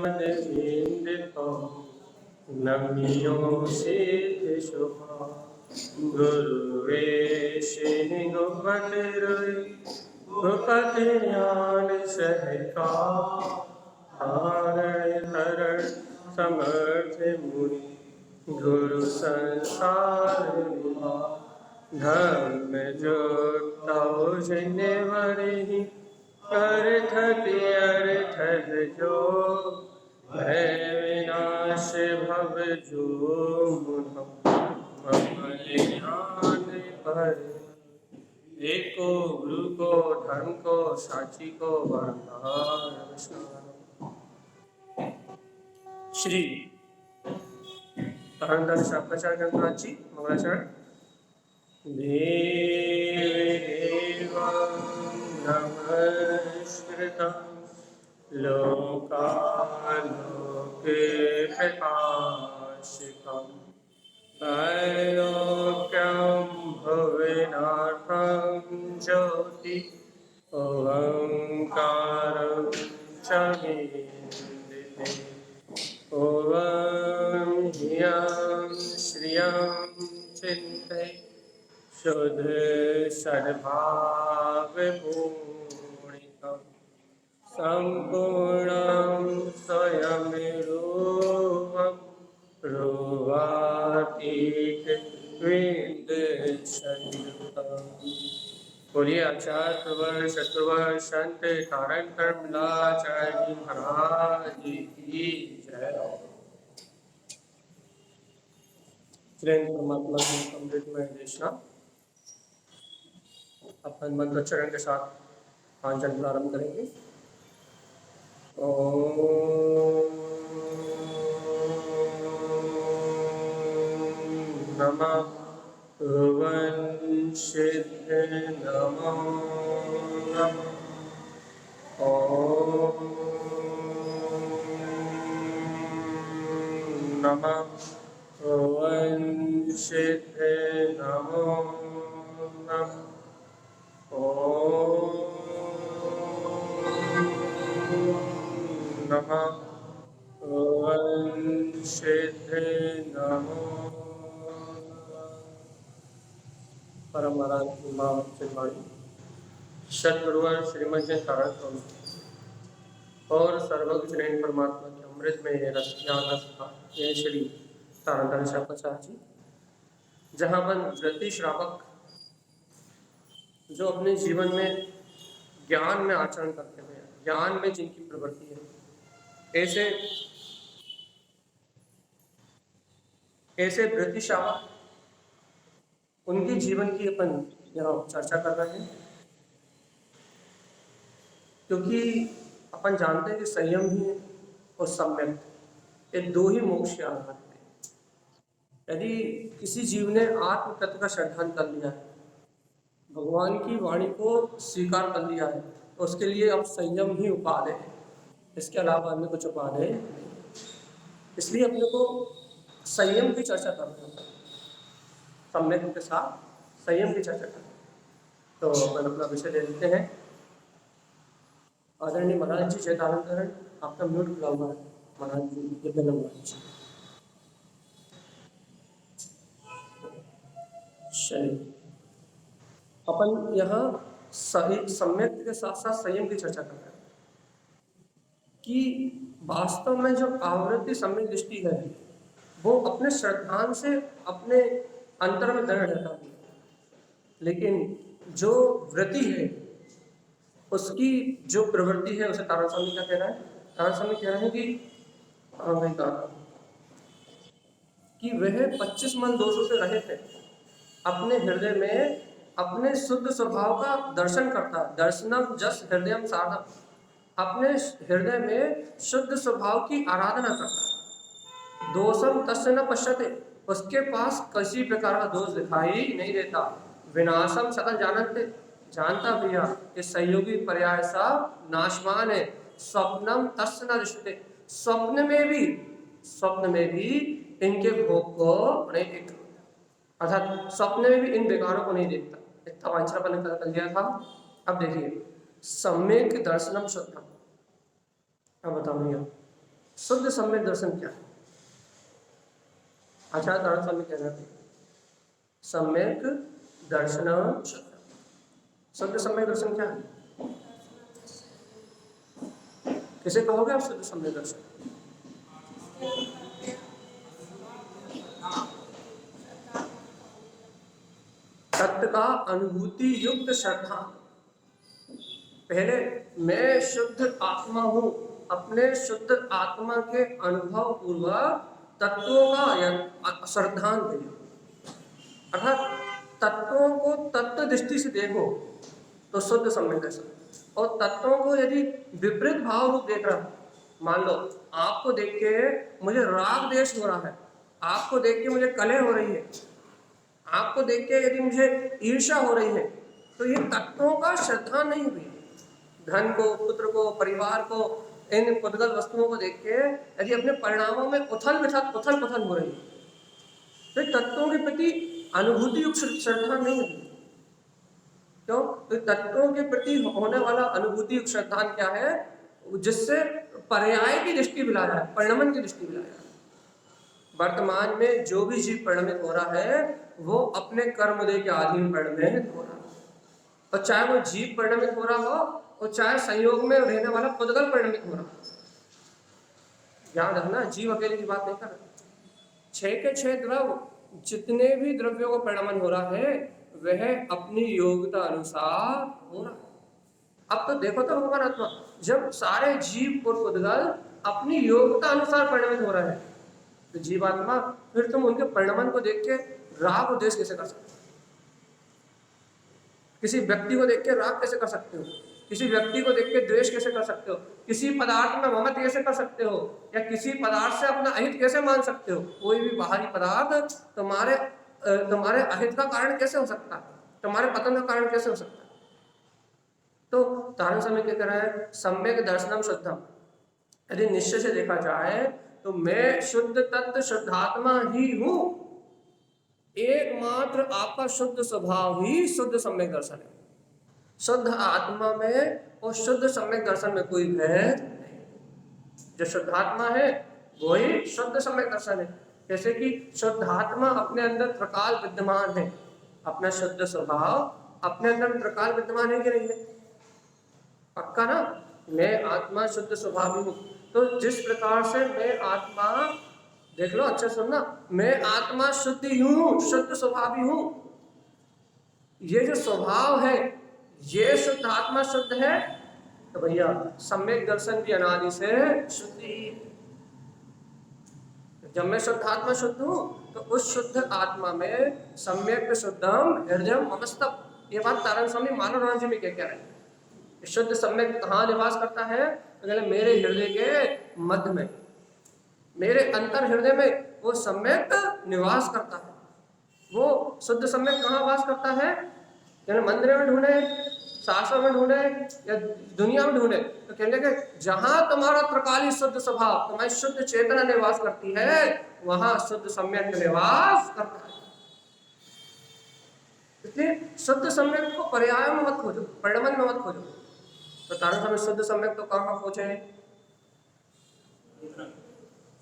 वदविन्दितो नमियो सिद्धि शुभा गुरुवेशिनि गुपतिरुई गुपति ज्ञान सहका धारण हरण समर्थ मुनि गुरु संसार निभा धर्म जोता जिन्हें वरहि अर्थ जो भय विनाश भव जो ध्यान पर एको गुरु को धर्म को साची को वरदान श्री धर्मदास शास्त्राचार्य ग्रंथराज जी मंगलाचरण देवं नमस्कृतं लोकालोके प्रकाशितं त्रैलोक्यं भुवनार्थं ज्योति ओंकारं च वीन्दिते ओम ह्रियं श्रियं चिन्तये शुद्ध सद्भावपूर्णितं सम्पूर्णं स्वयं रूपं रूपातीत विन्दचन्द्रं बोलिए आचार्य प्रवर शत्रुवर संत कारण कर्मलाचार्य जी महाराज जी की जय। श्री परमात्मा की अमृतमय देशना अपन मंत्रोच्चारण के साथ वाचन प्रारंभ करेंगे। ओम नमः भुवन सिद्ध नमो नमः। ओम नमः भुवन सिद्ध नमो नमः। ओम नमः भुवन सिद्ध नमो परम महाराज चिन्माणी सदगुरुवर श्रीमद कारण और सर्वज्ञ श्रेण परमात्मा के अमृत में रस ज्ञान ये श्री तारण शास्त्राचार्य जी, जहाँ पर व्रती श्रावक जो अपने जीवन में ज्ञान में आचरण करते हैं, ज्ञान में जिनकी प्रवृत्ति है, ऐसे व्रती श्रावक उनके जीवन की अपन यहाँ चर्चा कर रहे हैं, क्योंकि अपन जानते हैं कि संयम ही और सम्यक ये दो ही मोक्ष के आधार हैं। यदि किसी जीव ने आत्म तत्व का श्रद्धान कर लिया है, भगवान की वाणी को स्वीकार कर लिया है, तो उसके लिए अब संयम ही उपाय है, इसके अलावा अन्य कुछ उपाय नहीं। इसलिए अपने को संयम की चर्चा करनी है, सम्यक के साथ संयम की चर्चा करनी। तो अपन अपना विषय ले लेते हैं। आदरणीय महाराज जी चैतानंदरण, आपका म्यूट खुला हुआ है महाराज जी। अपन यहाँ सम्यक के साथ साथ संयम की चर्चा कर रहे हैं कि वास्तव में जो आवृत्ति सम्यक दृष्टि है वो अपने श्रद्धान से अपने अंतर में दृढ़ रहता है, लेकिन जो वृत्ति है उसकी जो प्रवृत्ति है उसे तारण स्वामी क्या कह रहा है? तारण स्वामी कह रहे हैं कि वह 25 मन दोषों से रहित है, अपने हृदय में अपने शुद्ध स्वभाव का दर्शन करता है। दर्शनम जस हृदयम साधम, अपने हृदय में शुद्ध स्वभाव की आराधना करता है। दोषम तस्य न पश्यते, उसके पास किसी प्रकार का दोष दिखाई नहीं देता। विनाशम सकल जानते, जानता भैया कि सहयोगी पर्याय सब नाशवान है। स्वप्नम तस्य न दृश्यते, स्वप्न में भी इनके भोग को नहीं देखता, अर्थात स्वप्न में भी इन विकारों को नहीं देखता। इतना वांछना अपन ने कर लिया था। अब देखिए सम्यक दर्शनम शुद्धम, अब बताऊंगा शुद्ध सम्यक दर्शन क्या है? आचार्य तारण स्वामी कह रहे थे सम्यक दर्शन शुद्ध सम्यक दर्शन क्या है? किसे कहोगे आप शुद्ध सम्यक दर्शन? तत्व का अनुभूति युक्त श्रद्धा। पहले मैं शुद्ध आत्मा हूं, अपने शुद्ध आत्मा के अनुभव पूर्वक तत्वों का श्रद्धांजलि, अर्थात तत्वों को तत्व दृष्टि से देखो तो शुद्ध सम्यक दर्शन। और तत्वों को यदि विपरीत भाव रूप देख रहा, मान लो आपको देख के मुझे राग देश हो रहा है, आपको देख के मुझे कलह हो रही है, आपको देख के यदि मुझे ईर्ष्या हो रही है, तो ये तत्वों का श्रद्धा नहीं हुई। धन को, पुत्र को, परिवार को, इन पुद्गल वस्तुओं को देख के यदि अपने परिणामों में उथल पुथल हो रही है, तो तत्वों के प्रति अनुभूति युक्त श्रद्धा नहीं हुई। क्यों? तो तत्वों के प्रति होने वाला अनुभूति युक्त श्रद्धा क्या है? जिससे पर्याय की दृष्टि मिला है, परिणमन की दृष्टि मिला है। वर्तमान में जो भी जीव परिणमित हो रहा है वो अपने कर्मोदय के अधीन परिणमित हो रहा है, और चाहे वो जीव परिणमित हो रहा हो और चाहे संयोग में रहने वाला पुद्गल परिणमित हो रहा हो। याद रखना, जीव अकेले की बात नहीं कर रहा। 6 के 6 द्रव, जितने भी द्रव्यों का परिणमन हो रहा है वह अपनी योग्यता अनुसार हो रहा है। अब तो देखो तो भगवान आत्मा, जब सारे जीव और पुद्गल अपनी योग्यता अनुसार परिणमित हो रहे हैं, तो जीवात्मा फिर तुम उनके परिणमन को देख के राग और द्वेष कैसे कर सकते हो? किसी व्यक्ति को देख के राग कैसे कर सकते हो? किसी व्यक्ति को देख के द्वेष कैसे कर सकते हो? किसी पदार्थ में ममत्व कैसे कर सकते हो? या किसी पदार्थ से अपना अहित कैसे मान सकते हो? कोई भी बाहरी पदार्थ तुम्हारे अहित का कारण कैसे हो सकता है? तुम्हारे पतन का कारण कैसे हो सकता है? तो तारण समय क्या कह रहा है? सम्यक दर्शनम शुद्धम। यदि निश्चय से देखा जाए तो मैं शुद्ध तत्व शुद्धात्मा ही हूं, एकमात्र आपका शुद्ध स्वभाव ही शुद्ध सम्यक दर्शन है। शुद्ध आत्मा में और शुद्ध सम्यक दर्शन में कोई भेद नहीं। जो शुद्धात्मा है वही शुद्ध सम्यक दर्शन है। जैसे कि शुद्धात्मा अपने अंदर त्रिकाल विद्यमान है, अपना शुद्ध स्वभाव अपने अंदर त्रिकाल विद्यमान है कि नहीं है? पक्का ना? मैं आत्मा शुद्ध स्वभावी हूँ। तो जिस प्रकार से मैं आत्मा, देख लो अच्छा सुनना, मैं आत्मा शुद्ध हूँ, शुद्ध स्वभावी हूँ, ये जो स्वभाव है ये शुद्ध आत्मा शुद्ध है, तो भैया सम्यक दर्शन भी अनादि से शुद्ध ही। जब मैं शुद्ध आत्मा शुद्ध हूँ तो उस शुद्ध आत्मा में सम्यक शुद्धम हृदयम ममस्तम, ये बात तारण स्वामी मानव राज्य में क्या कह रहे हैं? शुद्ध सम्यक कहाँ निवास करता है? तो मेरे हृदय के मध्य में, मेरे अंतर हृदय में वो सम्यक निवास करता है। वो शुद्ध सम्यक कहाँ वास करता है? यानी मंदिर में ढूंढे, शास्त्र में ढूंढे या दुनिया में ढूंढे, तो कहने के जहां तुम्हारा त्रिकाली शुद्ध स्वभाव, तुम्हारी शुद्ध चेतना निवास करती है, वहां शुद्ध सम्यक निवास करता है। इसलिए शुद्ध सम्यक को पर्याय में मत खोजो, परिणमन में मत खोजो। तो तारण समय शुद्ध सम्यक तो कहाँ खोजे?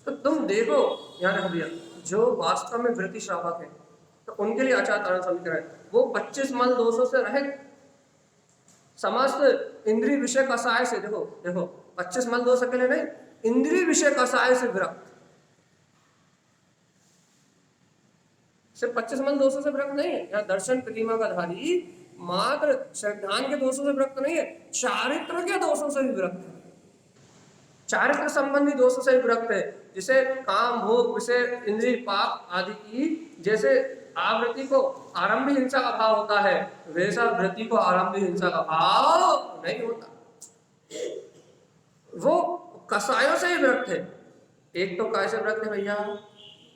तो तुम देखो यहाँ रख दिया, जो वास्तव में वृत्ति श्रावक है तो उनके लिए आचार्य तारण स्वामी कह रहे हैं वो 25 मल दोषों से रहित, समस्त इंद्रिय विषय कसाय से, देखो 25 मल दोष अकेले नहीं, इंद्रिय विषय कसाय से विरक्त। सिर्फ 25 मल दोषों से विरक्त नहीं है, यहाँ दर्शन प्रतिमा का धारी मात्र श्रद्धान के दोषों से विरक्त नहीं है, चारित्र के दोषों से भी विरक्त है। चारित्र संबंधी दोषों से विरक्त है, जिसे काम भोग विषय इंद्रिय पाप आदि की, जैसे आवृत्ति को आरंभी हिंसा का भाव होता है वैसा वृत्ति को आरंभी हिंसा का भाव नहीं होता। वो कसायों से ही विरक्त है। एक तो कैसे विरक्त है भैया?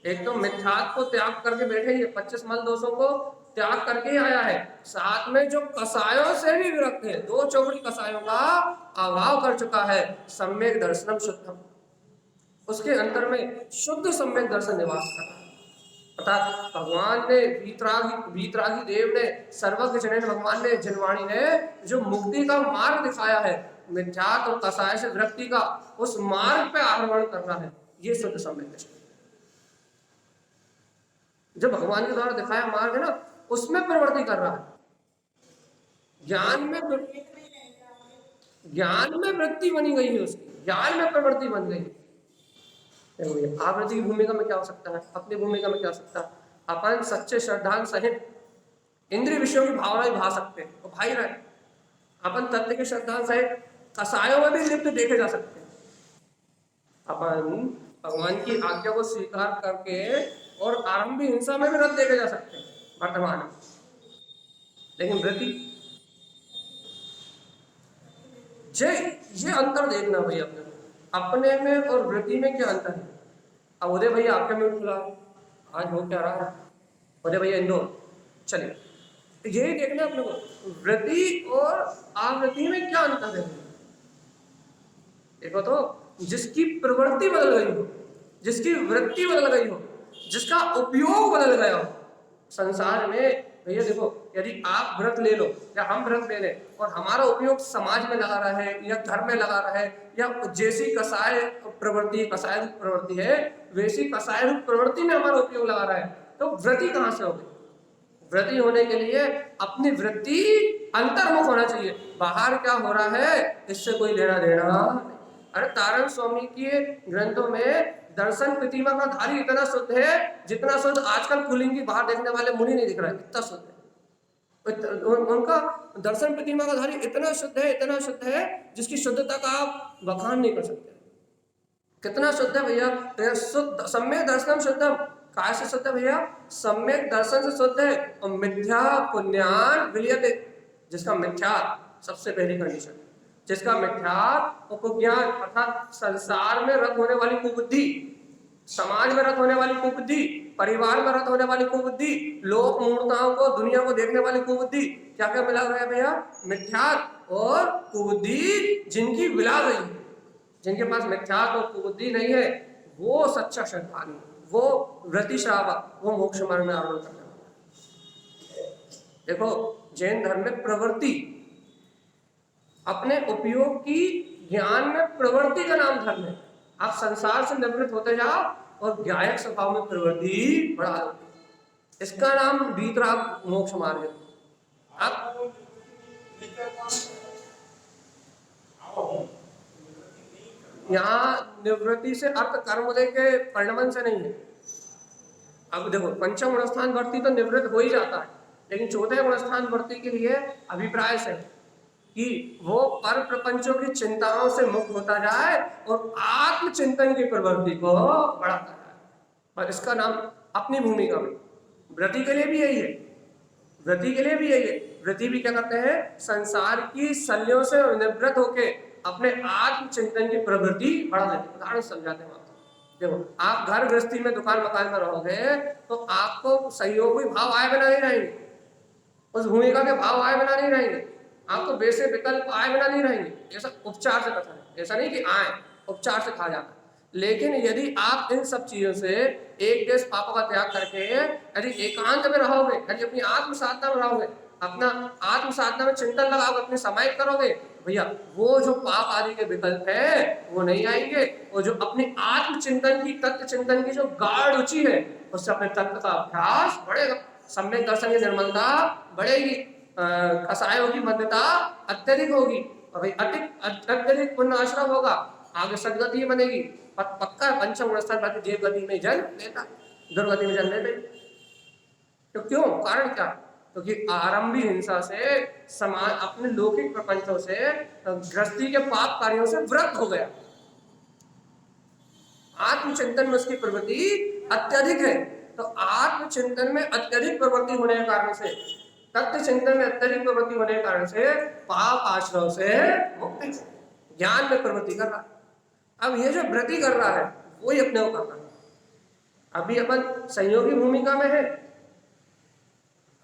एक तो मिथ्यात्व को त्याग करके बैठे, ये 25 मल दोषों को त्याग करके ही आया है, साथ में जो कसायों से भी विरक्त है, 2 चौकड़ी कसायों का अभाव कर चुका है। सम्यक दर्शनम शुद्धम, उसके अंतर में शुद्ध सम्यक दर्शन निवास कर रहा है। अर्थात भगवान ने वीतरागी देव ने सर्वज्ञ जनन भगवान ने जनवाणी ने जो मुक्ति का मार्ग दिखाया है मिथ्यात्व और कसाय से व्यक्ति का उस मार्ग पे आरोहण करना है, ये शुद्ध सम्यक दृष्टि। जो भगवान के द्वारा दिखाया मार्ग है ना, उसमें प्रवृत्ति कर रहा है। ज्ञान में वृत्ति बनी गई है उसकी, ज्ञान में प्रवृत्ति बन गई। आवृत्ति की भूमिका में क्या हो सकता है, अपनी भूमिका में क्या हो सकता है? अपन सच्चे श्रद्धान सहित इंद्रिय विषयों की भावना भी भा सकते हैं, तो भाई रहे। अपन तत्व के श्रद्धान सहित कसायों में भी लिप्त देखे जा सकते हैं। अपन भगवान की आज्ञा को स्वीकार करके और आरंभी हिंसा में भी रत देखे जा सकते हैं वर्तमान में। लेकिन वृत्ति, ये अंतर देखना भैया अपने में और वृत्ति में क्या अंतर है। अब उदय भैया आपके म्यूट खुला, आज हो क्या रहा है? उदय भैया इंदौर, चलिए यही देखना अपने को, वृत्ति और आवृत्ति में क्या अंतर है। देखो तो, जिसकी प्रवृत्ति बदल गई हो, जिसकी वृत्ति बदल गई हो, जिसका उपयोग बदल गया हो संसार में, भैया देखो, यदि आप व्रत ले लो या हम व्रत ले लें और हमारा उपयोग समाज में लगा रहा है या घर में लगा रहा है, या जैसी कसाय प्रवृत्ति, कसाय रूप प्रवृत्ति है वैसी कसाय रूप प्रवृत्ति में हमारा उपयोग लगा रहा है, तो वृत्ति कहां से होगी? वृत्ति होने के लिए अपनी वृत्ति अंतर्मुख होना चाहिए। बाहर क्या हो रहा है इससे कोई लेना देना। अरे तारण स्वामी के ग्रंथों में दर्शन प्रतिमा का धारी इतना शुद्ध है जितना शुद्ध आजकल कुलिंगी बाहर देखने वाले मुनि नहीं दिख रहा है, इतना शुद्ध है उनका दर्शन प्रतिमा का धारी। इतना शुद्ध है जिसकी शुद्धता का आप बखान नहीं कर सकते। कितना शुद्ध है भैया? तो शुद्ध सम्यक दर्शनम शुद्धम, काय से शुद्ध है भैया? सम्यक दर्शन से शुद्ध है। और मिथ्या पुण्यान विलियते, जिसका मिथ्या सबसे पहली कंडीशन, जिसका मिथ्या उपज्ञान अर्थात संसार में रत होने वाली कुबुद्धि, समाज में रत होने वाली कुबुद्धि, परिवार में रत होने वाली कुबुद्धि, लोक मूर्ताओं को, दुनिया को देखने वाली कुबुद्धि, क्या क्या मिला हुआ है भैया? मिथ्या और कुबुद्धि जिनकी विला गई है। जिनके पास मिथ्या और कुबुद्धि नहीं है वो सच्चा श्रद्धालु, वो व्रति श्रावक, वो मोक्ष मार्ग में आरोहण करने वाला। देखो जैन धर्म में प्रवृत्ति, अपने उपयोग की ज्ञान में प्रवृत्ति का नाम धर्म है। आप संसार से निवृत्त होते जाओ और ज्ञायक स्वभाव में प्रवृत्ति बढ़ा दो, इसका नाम वीतराग मोक्ष मार्ग है। आप यहाँ निवृत्ति से अर्थ कर्मोदय के परिणमन से नहीं है। अब देखो पंचम गुणस्थान वर्ती तो निवृत्त हो ही जाता है, लेकिन चौथे गुणस्थान वर्ती के लिए अभिप्राय से कि वो पर प्रपंचों की चिंताओं से मुक्त होता जाए और आत्मचिंतन की प्रवृत्ति को बढ़ाता जाए। और इसका नाम अपनी भूमिका में व्रति के लिए भी यही है, व्रति के लिए भी यही है। व्रति भी क्या करते हैं? संसार की शल्यों से निवृत्त होके अपने आत्मचिंतन की प्रवृत्ति बढ़ा देते। उदाहरण समझाते हैं। देखो आप घर गृहस्थी में दुकान मकान में रहोगे तो आपको सहयोगी भाव आए बिना नहीं रहेंगे, उस भूमिका के भाव आए बिना नहीं रहेंगे, आपको वैसे विकल्प आए बिना नहीं रहेंगे। ऐसा उपचार से कथा है, ऐसा नहीं कि आए उपचार से खा जाता। लेकिन यदि आप इन सब चीजों से एक देश पापों का त्याग करके यदि एकांत में रहोगे, यदि अपनी आत्म साधना में रहोगे, अपना आत्म साधना में चिंतन लगाओगे, अपने समाहित करोगे, भैया वो जो पाप आदि के विकल्प है वो नहीं आएंगे। और जो अपनी आत्म चिंतन की, तत्व चिंतन की जो गाढ़ रुचि है उससे अपने तत्व का अभ्यास बढ़ेगा, सम्यक दर्शन की निर्मलता बढ़ेगी, कसायों की मध्यता अत्यधिक होगी, और भाई अत्यधिक पुण्य आश्रम होगा, आगे सदगति बनेगी। पक्का पंचम गुणस्थान पर देव गति में जन्म लेता, दुर्गति में जन्म लेते। तो क्यों? कारण क्या? क्योंकि आरंभी हिंसा से, समाज अपने लौकिक प्रपंचों से, गृहस्थी के पाप कार्यों से व्रत हो गया। आत्मचिंतन में उसकी प्रवृत्ति अत्यधिक है। तो आत्मचिंतन में अत्यधिक प्रवृत्ति होने के कारण से, तत्व चिंतन में अत्यधिक प्रवृत्ति होने के कारण से पाप आश्रम से मुक्ति, ज्ञान में प्रवृत्ति कर रहा है। अब ये जो व्रति कर रहा है वही अपने को करना है। अभी अपन संयोगी भूमिका में है,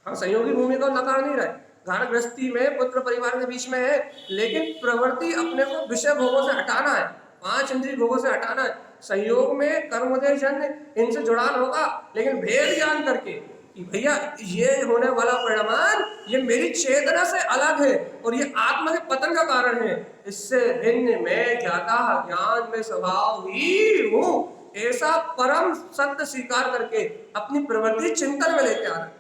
हम संयोगी भूमिका को नकार नहीं रहे, घर गृहस्थी में पुत्र परिवार के बीच में है, लेकिन प्रवृत्ति अपने को विषय भोगों से हटाना है, 5 इंद्रिय भोगों से हटाना है। संयोग में कर्मोदय जन्य इनसे जुड़ान होगा, लेकिन भेद ज्ञान करके कि भैया ये होने वाला परिणाम ये मेरी चेतना से अलग है और ये आत्मा के पतन का कारण है, इससे भिन्न मैं ज्ञाता ज्ञान में स्वभाव ही हूँ, ऐसा परम सत्य स्वीकार करके अपनी प्रवृत्ति चिंतन में लेके आ रहे हैं।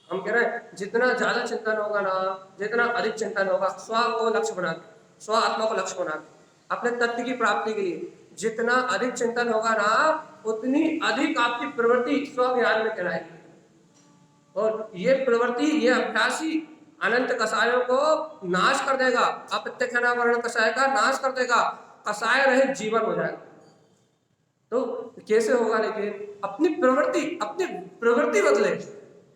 हम कह रहे हैं जितना ज्यादा चिंतन होगा ना, जितना अधिक चिंतन होगा, स्व को लक्ष्य बना के, स्व आत्मा को लक्ष्य बना के अपने तत्व की प्राप्ति के लिए जितना अधिक चिंतन होगा ना, उतनी अधिक आपकी प्रवृत्ति स्व ज्ञान में कहलाएगी। और ये प्रवृत्ति, ये अभ्यासी अनंत कसायों को नाश कर देगा, अप्रत्यक्षावरण कसाय का नाश कर देगा, कसाय रहित जीवन हो जाएगा। तो कैसे होगा? लेकिन अपनी प्रवृत्ति बदले,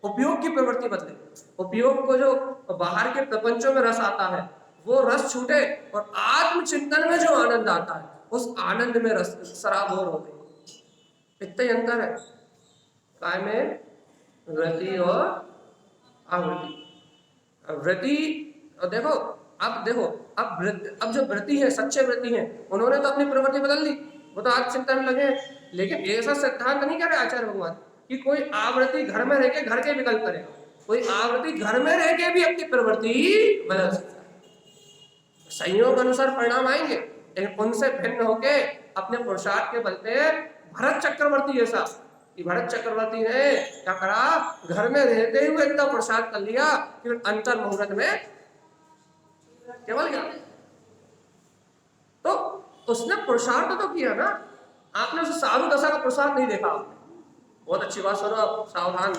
उपयोग की प्रवृत्ति बदले। उपयोग को जो बाहर के प्रपंचों में रस आता है वो रस छूटे और आत्मचिंतन में जो आनंद आता है उस आनंद में रस सराबोर हो गई। इतना ही अंतर है काय में वृत्ति और आवृत्ति। वृत्ति देखो, अब जो वृत्ति है, सच्चे वृत्ति है, उन्होंने तो अपनी प्रवृत्ति बदल ली, वो तो आत्मचिंतन में लगे। लेकिन ऐसा सिद्धांत नहीं कह रहे आचार्य भगवान कि कोई आवृत्ति घर में रह के घर के विकल्प करेगा, कोई आवृत्ति घर में रह के भी अपनी प्रवृत्ति बदल सकता है। संयोग अनुसार परिणाम आएंगे, लेकिन उनसे भिन्न होके अपने पुरुषार्थ के बल पे भरत चक्रवर्ती ऐसा कि भरत चक्रवर्ती ने क्या करा, घर में रहते हुए इतना पुरुषार्थ कर लिया कि अंतर मुहूर्त में केवल गया। तो उसने पुरुषार्थ तो किया ना, आपने उसे साधु दशा का पुरुषार्थ नहीं देखा। बहुत अच्छी बात सुनो, सावधान।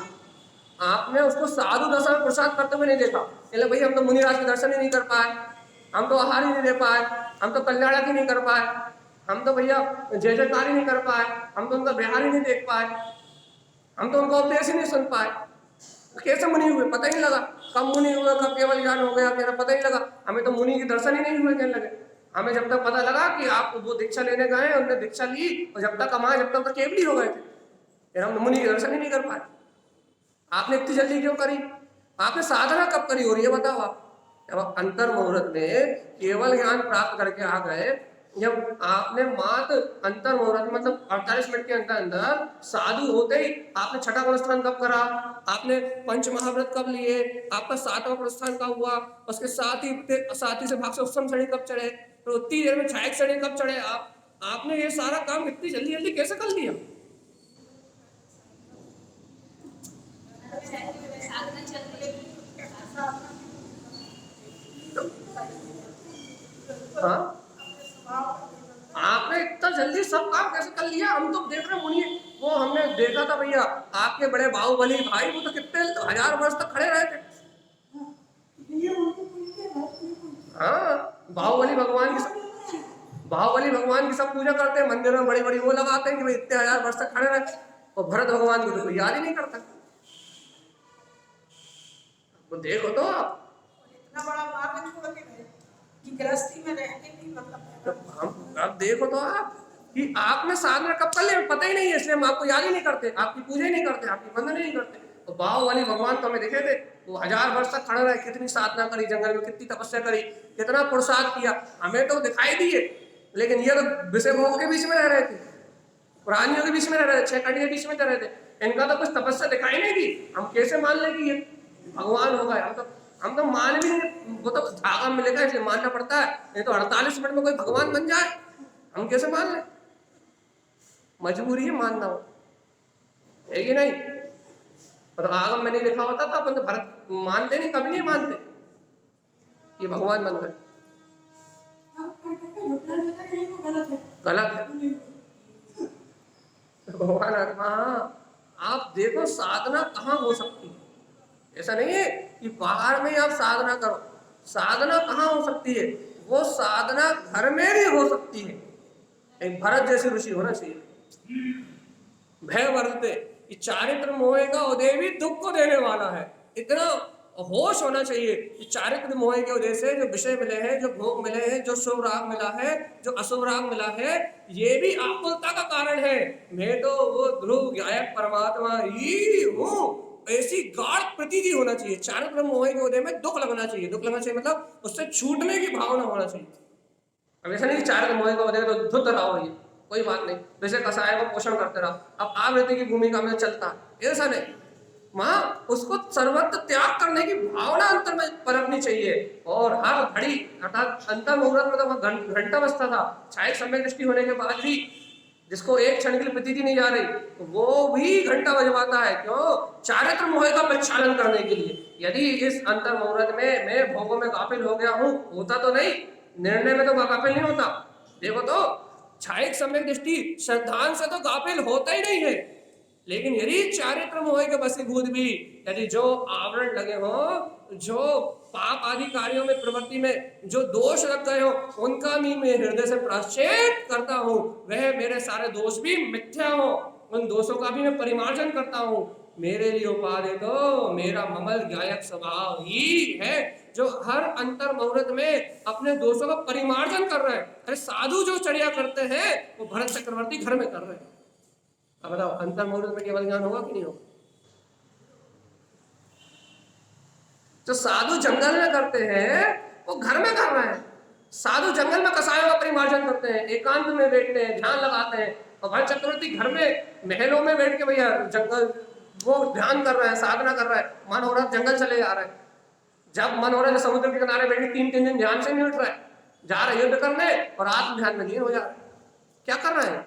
आपने उसको साधु दशा में पुरुषार्थ करते हुए नहीं देखा। चले भाई हम तो मुनिराज के दर्शन ही नहीं कर पाए, हम तो आहार ही नहीं दे पाए, हम तो कल्याणक ही नहीं कर पाए, हम तो भैया जय जयकार ही नहीं कर पाए, हम तो उनका बिहार ही नहीं देख पाए, हम तो उनका उपदेश ही नहीं सुन पाए। कैसे मुनि हुए पता ही नहीं लगा, कब मुनि हुआ, कब केवल ज्ञान हो गया मेरा पता ही लगा। हमें तो मुनि के दर्शन ही नहीं हुए कहने लगे। हमें जब तक पता लगा कि आप वो दीक्षा लेने गए, उन्होंने दीक्षा ली और जब तक कमाए जब तक तो केवली हो गए थे, फिर हम मुनि के दर्शन ही नहीं कर पाए। आपने इतनी जल्दी क्यों करी? आपने साधना कब करी और ये बताओ आप। जब आप अंतर मुहूर्त में केवल ज्ञान प्राप्त करके आ गए, जब आपने मात्र अंतर मुहूर्त मतलब 48 मिनट के अंदर अंदर साधु होते ही आपने छठा प्रस्थान कब करा, आपने पंच महाव्रत कब लिए, आपका 7वां प्रस्थान कब हुआ, उसके साथ ही से भाग से उत्तम श्रेणी कब चढ़े, तो उतनी देर में छायक श्रेणी कब चढ़े आपने ये सारा काम इतनी जल्दी जल्दी कैसे कर लिया? हाँ, आपने इतना जल्दी सब काम कैसे कर लिया? हम तो देख रहे मुनि, वो हमने देखा था भैया आपके बड़े बाहुबली भाई, वो तो कितने 1000 वर्ष तक खड़े रहे थे। हाँ, बाहुबली भगवान की सब पूजा करते हैं मंदिर में, बड़ी बड़ी वो लगाते हैं कि भाई इतने 1000 वर्ष तक खड़े रहे, और भरत भगवान की तो कोई याद ही नहीं करता। तो देखो तो आप इतना बड़ा मार्ग छोड़ के गए कि गृहस्थी में रह के भी मतलब हम अब देखो तो आप कि आपने साधना कब कर लिया पता ही नहीं है, इसलिए हम आपको याद ही नहीं करते, आपकी पूजा ही नहीं करते, आपकी वंदना नहीं करते। तो बाहुबली भगवान तो हमें देखे थे, वो 1000 वर्ष तक खड़े रहे, कितनी साधना करी, जंगल में कितनी तपस्या करी, कितना पुरुषार्थ किया, हमें तो दिखाई दिए। लेकिन ये तो विषय भोग के बीच में रह रहे थे, प्राणियों के बीच में रह रहे थे, 6 कड़ी के बीच में रह रहे थे, इनका तो कुछ तपस्या दिखाई नहीं दी। हम कैसे मान लें कि ये भगवान हो गए? हम तो मान भी नहीं, वो तो धागा मिलेगा इसलिए मानना पड़ता है, नहीं तो 48 मिनट में कोई भगवान बन जाए हम कैसे मान लें? मजबूरी है मानना, हो है कि नहीं? और आगम में नहीं लिखा होता था अपन तो भरत मानते नहीं, कभी नहीं मानते ये भगवान बन गए। गलत है भगवान आत्मा। आप देखो साधना कहाँ हो सकती है, ऐसा नहीं है कि बाहर में आप साधना करो, साधना कहाँ हो सकती है? वो साधना घर में भी हो सकती है। एक भरत जैसे ऋषि होना चाहिए, भय वर्तते कि चारित्र मोहे का उदय भी दुख को देने वाला है, इतना होश होना चाहिए कि चारित्र मोहे के उदय से जो विषय मिले हैं, जो भोग मिले हैं, जो शुभ राग मिला है, जो अशुभ राग मिला है, ये भी आकुलता का कारण है। मैं तो वो ध्रुव गायक परमात्मा ही हूँ, ऐसी गाढ़ प्रतीति होना चाहिए। चारित्र मोह के उदय में दुख लगना चाहिए, दुख लगना चाहिए मतलब उससे छूटने की भावना होना चाहिए। अब ऐसा नहीं चारित्र मोह का उदय तो धुत रहो, ये कोई बात नहीं, वैसे कसाय को पोषण करते रहो, अब आवृत्ति की भूमिका में चलता, ऐसा नहीं। वहां उसको सर्वत्र त्याग करने की भावना अंतर में पनपनी चाहिए। और हर घड़ी अर्थात अंतर मुहूर्त में तो वह घंटावस्था था, छायक सम्यक दृष्टि होने के बाद भी जिसको एक क्षण के लिए प्रतीति नहीं जा रही, तो वो भी घंटा बजवाता है। क्यों? चारित्र मोह का प्रक्षालन करने के लिए। यदि इस अंतर मुहूर्त में मैं भोगों में गाफिल हो गया हूं, होता तो नहीं, निर्णय में तो गाफिल नहीं होता। देखो तो छायक सम्यक दृष्टि श्रद्धांत से तो गाफिल होता ही नहीं है, लेकिन यदि चारित्र मोह के वशीभूत भी यदि जो आवरण लगे हो, जो पाप आदि कार्यों में प्रवृत्ति में जो दोष लग गए हो, उनका भी मैं हृदय से प्रायश्चित करता हूँ। वह मेरे सारे दोष भी मिथ्या हो, उन दोषों का भी मैं परिमार्जन करता हूँ। मेरे लिए उपादेय तो मेरा ममल गायक स्वभाव ही है, जो हर अंतर मुहूर्त में अपने दोषों का परिमार्जन कर रहे हैं। अरे साधु जो चर्या करते हैं वो भरत चक्रवर्ती घर में कर रहे हैं। अब बताओ अंतर मुहूर्त में केवल ज्ञान होगा कि नहीं होगा? जो साधु जंगल में करते हैं वो घर में कर रहे हैं। साधु जंगल में कसायों का परिमार्जन करते हैं, एकांत में बैठते हैं, ध्यान लगाते हैं। और भरत चक्रवर्ती घर में महलों में बैठ के भैया जंगल वो ध्यान कर रहे हैं, साधना कर रहे हैं। मन हो रहा जंगल चले जा रहे हैं, जब मन हो रहा है समुद्र के किनारे बैठ के 3-3 दिन ध्यान से नहीं उठ रहा है, जा रहे युद्ध करने और आत्म ध्यान में लीन हो जा रहे हैं। क्या कर रहे हैं?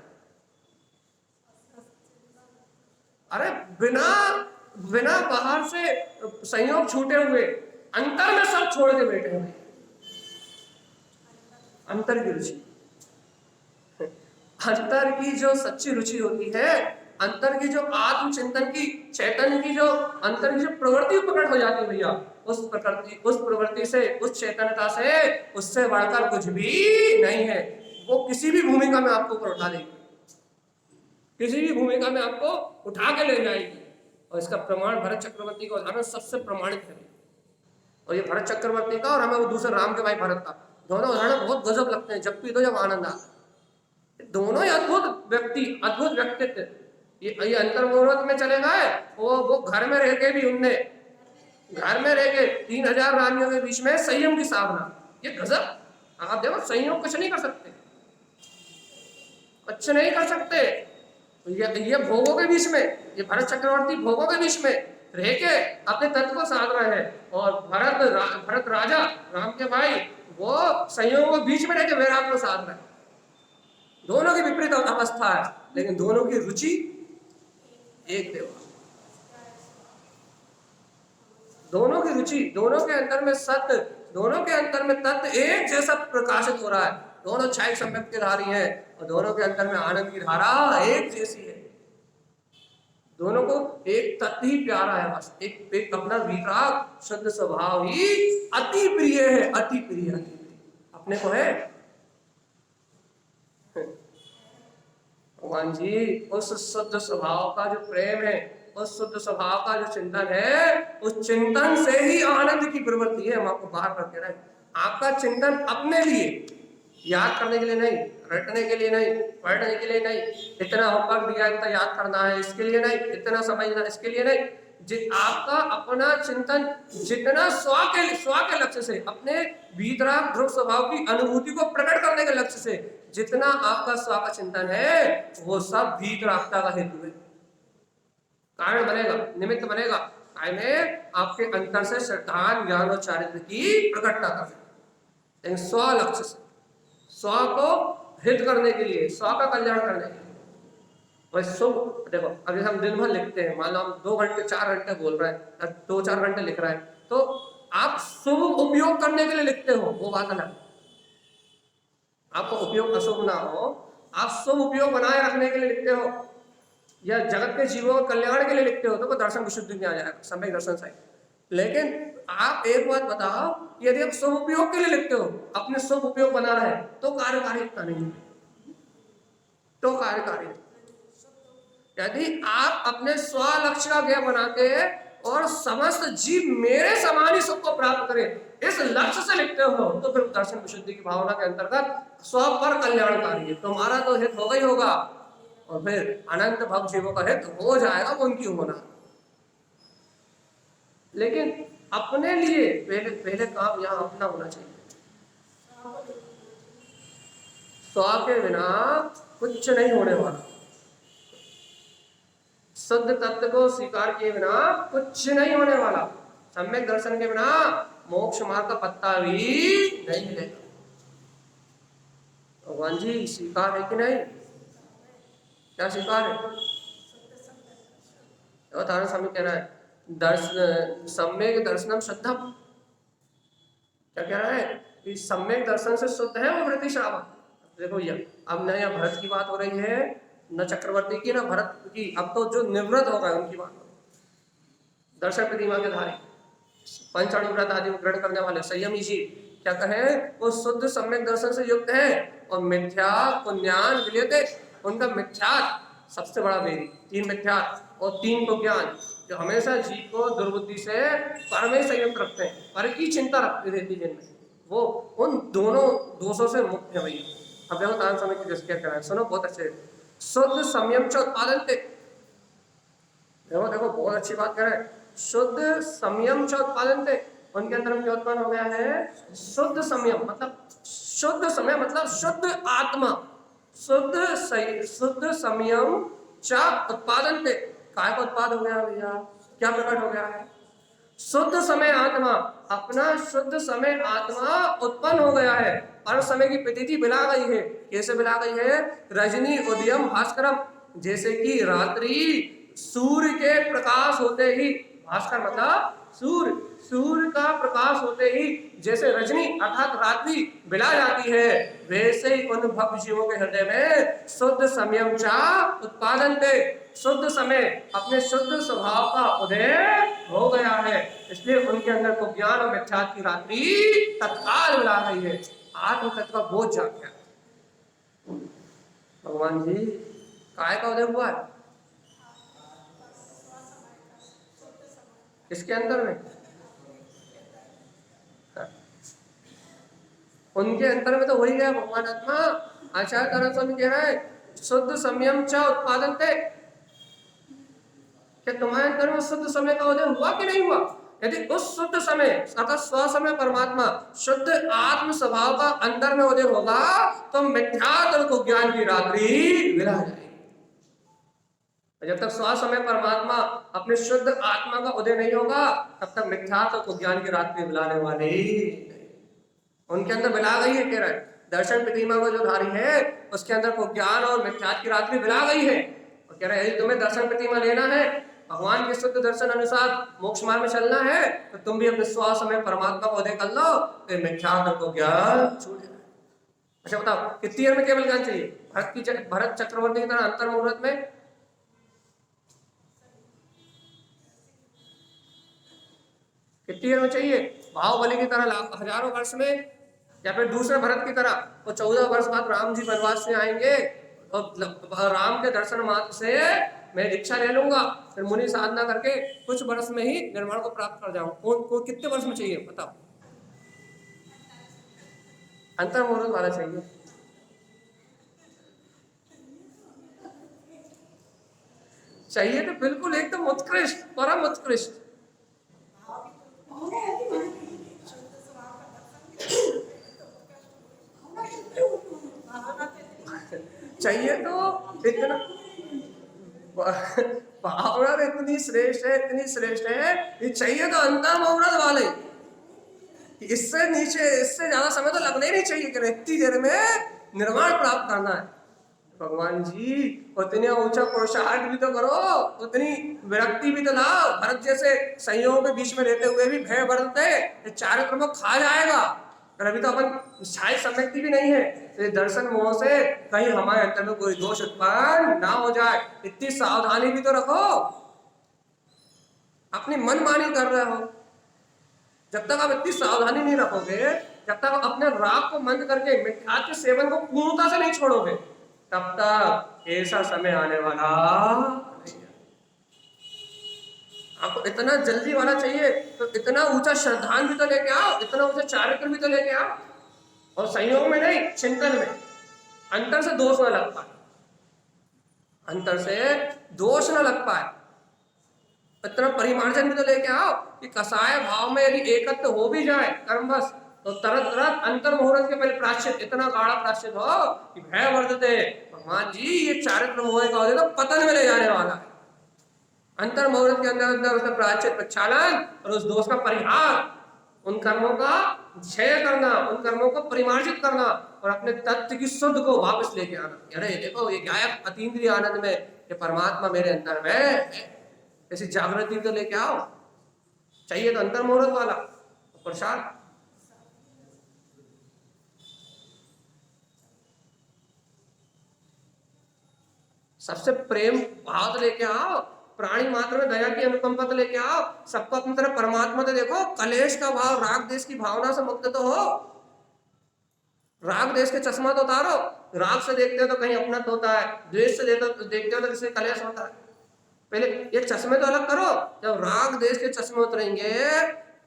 अरे बिना बिना बाहर से संयोग छूटे हुए अंतर में सब छोड़ के बैठे हुए। अंतर की रुचि, अंतर की जो सच्ची रुचि होती है, अंतर की जो आत्मचिंतन की चैतन्य की जो अंतर की जो प्रवृत्ति प्रकट हो जाती है भैया, उस प्रवृत्ति से, उस चैतन्यता से, उससे बढ़कर कुछ भी नहीं है। वो किसी भी भूमिका में आपको ऊपर उठा देगी, किसी भी भूमिका में आपको उठा के ले जाएगी। और इसका प्रमाण भरत चक्रवर्ती का उदाहरण सबसे प्रमाणित है। और ये भरत चक्रवर्ती का और हमें वो दूसरे राम के भाई भरत का, दोनों उदाहरण बहुत गजब लगते हैं। जब भी तो जब आनंद आता है, दोनों ही अद्भुत व्यक्ति, अद्भुत व्यक्तित्व। ये अंतर मुहूर्त में चले गए, वो घर में रह के भी उनने घर में रह के 3000 रानियों के बीच में संयम की साधना। ये गजब। आप देखो संयम कुछ नहीं कर सकते, कुछ नहीं कर सकते। ये भोगों के बीच में, ये भरत चक्रवर्ती भोगों के बीच में रह के अपने तत्व को साध रहे हैं। और भरत राजा राम के भाई वो संयोगों के बीच में रह के वैराग को साध रहे हैं। दोनों की विपरीत अवस्था है, लेकिन दोनों की रुचि एक देवा। दोनों की रुचि, दोनों के अंतर में सत्य, दोनों के अंतर में तत्व एक जैसा प्रकाशित हो रहा है। दोनों छायक सम्यक की धारी हैं और दोनों के अंतर में आनंद की धारा एक जैसी है। दोनों को एक तत्व ही प्यारा है, बस एक अपना वितराग शुद्ध स्वभाव ही अति प्रिय है। अति प्रिय, अति प्रिय अपने को है। भगवान जी उस शुद्ध स्वभाव का जो प्रेम है, उस शुद्ध स्वभाव का जो चिंतन है, उस चिंतन से ही आनंद की प्रवृत्ति है। हम आपको बाहर करके रहे, आपका चिंतन अपने लिए, याद करने के लिए नहीं, रटने के लिए नहीं, पढ़ने के लिए नहीं, इतना होमवर्क दिया इतना याद करना है इसके लिए नहीं, इतना समझना इसके लिए नहीं। आपका अपना चिंतन जितना स्व के लक्ष्य से, अपने भीतराग ध्रुव स्वभाव की अनुभूति को प्रकट करने के लक्ष्य से जितना आपका स्व का चिंतन है, वो सब भीतरागता का हेतु है, कारण बनेगा, निमित्त बनेगा। आपके अंतर से श्रद्धा, ज्ञान और चारित्र की प्रकटता कर, लेकिन स्व लक्ष्य से, स्व को हित करने के लिए, स्व का कल्याण करने के लिए। और शुभ देखो, अभी हम दिन भर लिखते हैं, मान लो हम 2 घंटे 4 घंटे बोल रहे हैं, 2-4 घंटे लिख रहे हैं, तो आप शुभ उपयोग करने के लिए लिखते हो, वो बात अलग। आपको उपयोग अशुभ ना हो, आप शुभ उपयोग बनाए रखने के लिए लिखते हो या जगत के जीवों के कल्याण के लिए लिखते हो, तो दर्शन विशुद्धि में आ जाएगा, सम्यक दर्शन सही। लेकिन आप एक बात बताओ, यदि आप शुभ उपयोग के लिए लिखते हो, अपने शुभ उपयोग बना रहे, तो कार्यकारिता नहीं है, तो कार्यकारी। यदि आप अपने स्व लक्ष्य का ज्ञान बना के और समस्त जीव मेरे समान ही सुख को प्राप्त करें, इस लक्ष्य से लिखते हो, तो फिर दर्शन विशुद्धि की भावना के अंतर्गत स्व पर कल्याणकारी है, तुम्हारा तो हित होगा ही होगा, और फिर अनंत भक्त जीवों का हित हो जाएगा, वो उनकी होना। लेकिन अपने लिए पहले काम यहाँ अपना होना चाहिए। स्व के बिना कुछ नहीं होने वाला। शुद्ध तत्व को स्वीकार किए बिना कुछ नहीं होने वाला। सम्यक दर्शन के बिना मोक्ष मार्ग का पत्ता भी नहीं मिलेगा। भगवान जी स्वीकार है कि नहीं? क्या स्वीकार है? तारण स्वामी कह रहा है दर्शन सम्यक दर्शनम शुद्धम। क्या कह रहा है कि सम्यक दर्शन से शुद्ध है वो वृत्ति श्रावक। देखो भैया, अब न यहाँ भरत की बात हो रही है, न चक्रवर्ती की, न भरत की, अब तो जो निवृत्त हो गए उनकी बात हो रही। दर्शन प्रतिमा के धारी, पंचाणुव्रत आदि ग्रहण करने वाले संयमी जी क्या कहे, वो शुद्ध सम्यक दर्शन से युक्त है और मिथ्या को ज्ञान विलेते, उनका मिथ्या सबसे बड़ा वेदी, 3 मिथ्या और 3 को ज्ञान, जो हमेशा जीव को दुर्बुद्धि से पर में संयम रखते हैं, पर की चिंता रखती रहती है जिनमें, वो उन दोनों दोषों से मुक्त है भैया। अब देखो तारण समय की क्या करें, सुनो बहुत अच्छे। शुद्ध संयम च उत्पादन थे, देखो देखो बहुत अच्छी बात कर रहे हैं। शुद्ध संयम च उत्पादन थे, उनके अंदर क्या उत्पन्न हो गया है? शुद्ध संयम मतलब शुद्ध समय मतलब शुद्ध आत्मा, शुद्ध संयम च उत्पादन थे। काय का उत्पाद हो गया भैया? क्या प्रकट हो गया है? शुद्ध समय आत्मा, अपना शुद्ध समय आत्मा उत्पन्न हो गया है। पर समय की प्रतीति बिला गई है। कैसे बिला गई है? रजनी उदयम भास्करम, जैसे कि रात्रि सूर्य के प्रकाश होते ही, भास्कर मतलब सूर्य का प्रकाश होते ही जैसे रजनी अर्थात रात्रि बिला जाती है, वैसे ही उन भक्त जीवों के हृदय में शुद्ध संयम चा उत्पादन थे, शुद्ध समय अपने शुद्ध स्वभाव का उदय हो गया है, इसलिए उनके अंदर को ज्ञान और मिथ्यात्व की रात्रि तत्काल बिला गई है, आत्म तत्व का बोझ जाग गया। भगवान जी काय का उदय हुआ है? इसके अंदर में, उनके अंतर में तो वही गया भगवान आत्मा। आचार्य तारण स्वामी कह रहा है शुद्ध संयम च उत्पादन थे, क्या तुम्हारे अंतर में शुद्ध समय का उदय हुआ कि नहीं हुआ? यदि उस शुद्ध समय अर्थात स्व समय परमात्मा शुद्ध आत्म स्वभाव का अंदर में उदय होगा तो मिथ्यात्व को ज्ञान की रात्रि विला जाएगी। जब तक स्व समय परमात्मा अपने शुद्ध आत्मा का उदय नहीं होगा तब तक मिथ्यात्व को ज्ञान की रात्रि विलाने वाले उनके अंदर बिला गई है। कह रहा है दर्शन प्रतिमा को जो धारी है उसके अंदर को ज्ञान और मिथ्यात्व की रात्रि बिला गई है, और कह रहा है यदि तुम्हें दर्शन प्रतिमा लेना है, भगवान के शुद्ध दर्शन अनुसार मोक्ष मार्ग में चलना है, तो तुम भी अपने स्व समय परमात्मा को उदय कर लो, तो मिथ्यात्व को ज्ञान छूट जाए। अच्छा बताओ कितनी देर में केवल ज्ञान चाहिए? भरत चक्रवर्ती की तरह अंतर मुहूर्त में, कितनी देर में चाहिए? बाहुबली की तरह हजारों वर्ष में, या फिर दूसरे भरत की तरह वो 14 वर्ष बाद राम जी वनवास से आएंगे और राम के दर्शन मात्र से मैं दीक्षा ले लूंगा, फिर मुनि साधना करके कुछ वर्ष में ही निर्माण को प्राप्त कर जाऊं। कौन कितने वर्ष में चाहिए बताओ? अंतर मुहूर्त वाला चाहिए। चाहिए तो बिल्कुल एकदम उत्कृष्ट, परम उत्कृष्ट चाहिए। तो इतना भावना इतनी श्रेष्ठ है, इतनी श्रेष्ठ है, ये चाहिए तो अंतर मुहूर्त वाले, इससे नीचे इससे ज्यादा समय तो लगना ही नहीं चाहिए कि इतनी देर में निर्वाण प्राप्त करना है। भगवान जी उतने ऊंचा पुरुषार्थ भी तो करो, उतनी विरक्ति भी तो लाओ। भरत जैसे संयोग के बीच में रहते हुए भी भय बरतते, चारित्र को खा जाएगा, पर अभी तो अपन शायद सम्यक्ति भी नहीं है, तो दर्शन मोह से कहीं हमारे अंतर में कोई दोष उत्पन्न ना हो जाए, इतनी सावधानी भी तो रखो। अपनी मनमानी कर रहे हो, जब तक आप इतनी सावधानी नहीं रखोगे, जब तक अपने राग को मंद करके मिथ्या के सेवन को पूर्णता से नहीं छोड़ोगे, तब तक ऐसा समय आने वाला नहीं है। आपको इतना जल्दी वाला चाहिए तो इतना ऊंचा श्रद्धान भी तो लेके आओ, इतना ऊंचा चारित्र भी तो लेके आओ, और संयोग में नहीं चिंतन में अंतर से दोष न लग पाए, अंतर से दोष न लग पाए, इतना परिमार्जन भी तो लेके आओ कि कसाय भाव में यदि एकत्व हो भी जाए कर्मवश तो तरत अंतर मुहूर्त के पहले प्राश्चित, इतना गाढ़ा प्राश्चित हो कि भय वर्धते। भगवान जी ये चारित्र मोह का उदय तो पतन में ले जाने वाला है, अंतर मुहूर्त के अंदर अंदर उसका प्रायश्चित प्रक्षालन और उस दोष का परिहार, उन कर्मों का क्षय करना, उन कर्मों को परिमार्जित करना और अपने तत्व की शुद्ध को वापस लेके आना। अरे देखो ये गायब अतीन्द्रिय आनंद में ये परमात्मा मेरे अंदर है, ऐसी जागृति तो लेके आओ। चाहिए तो अंतर मुहूर्त वाला प्रसाद। सबसे प्रेम भाव तो लेके आओ, प्राणी मात्र में दया की अनुकंपा तो लेके आओ, सबको अपनी तरफ परमात्मा तो देखो, कलेश का भाव, राग देश की भावना से मुक्त तो हो, राग देश के चश्मा तो उतारो। राग से देखते हो तो कहीं अपना तो होता है, द्वेष से देखते हो तो किसी कलेश होता है। पहले ये चश्मे तो अलग करो, जब राग देश के चश्मे उतरेंगे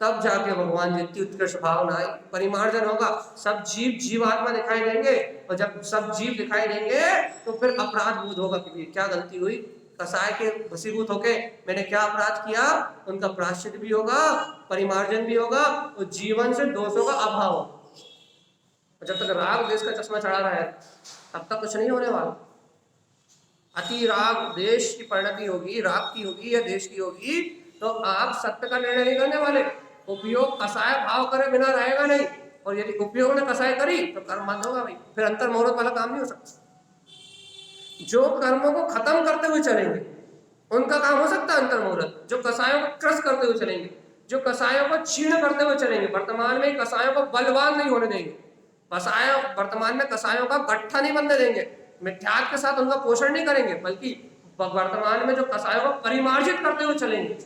तब जाके भगवान जितनी उत्कृष्ट भावना परिमार्जन होगा, सब जीव जीवात्मा दिखाई देंगे, और जब सब जीव दिखाई देंगे तो फिर अपराध बोध होगा कि क्या गलती हुई, कसाय के वशीभूत होके मैंने क्या अपराध किया, उनका प्रायश्चित भी होगा, परिमार्जन भी होगा, और जीवन से दोषों का अभाव होगा। जब तक राग देश का चश्मा चढ़ा रहा है तब तक कुछ नहीं होने वाला। अति राग देश की परिणति होगी, राग की होगी या देश की होगी, तो आप सत्य का निर्णय नहीं करने वाले। उपयोग कसाय भाव करे बिना रहेगा नहीं, और यदि उपयोग ने कसाय करी तो कर्म बंद होगा भाई, फिर अंतर मुहूर्त वाला काम नहीं हो सकता। जो कर्मों को खत्म करते हुए चलेंगे उनका काम हो सकता है अंतर मुहूर्त। जो कसायों को क्रश करते हुए चलेंगे, जो कसायों को क्षीण करते हुए चलेंगे, वर्तमान में कसायों को बलवान नहीं होने देंगे, कसायों वर्तमान में कसायों का गट्ठा नहीं बनने देंगे, मिथ्यात्व के साथ उनका पोषण नहीं करेंगे, बल्कि वर्तमान में जो कसायों को परिमार्जित करते हुए चलेंगे,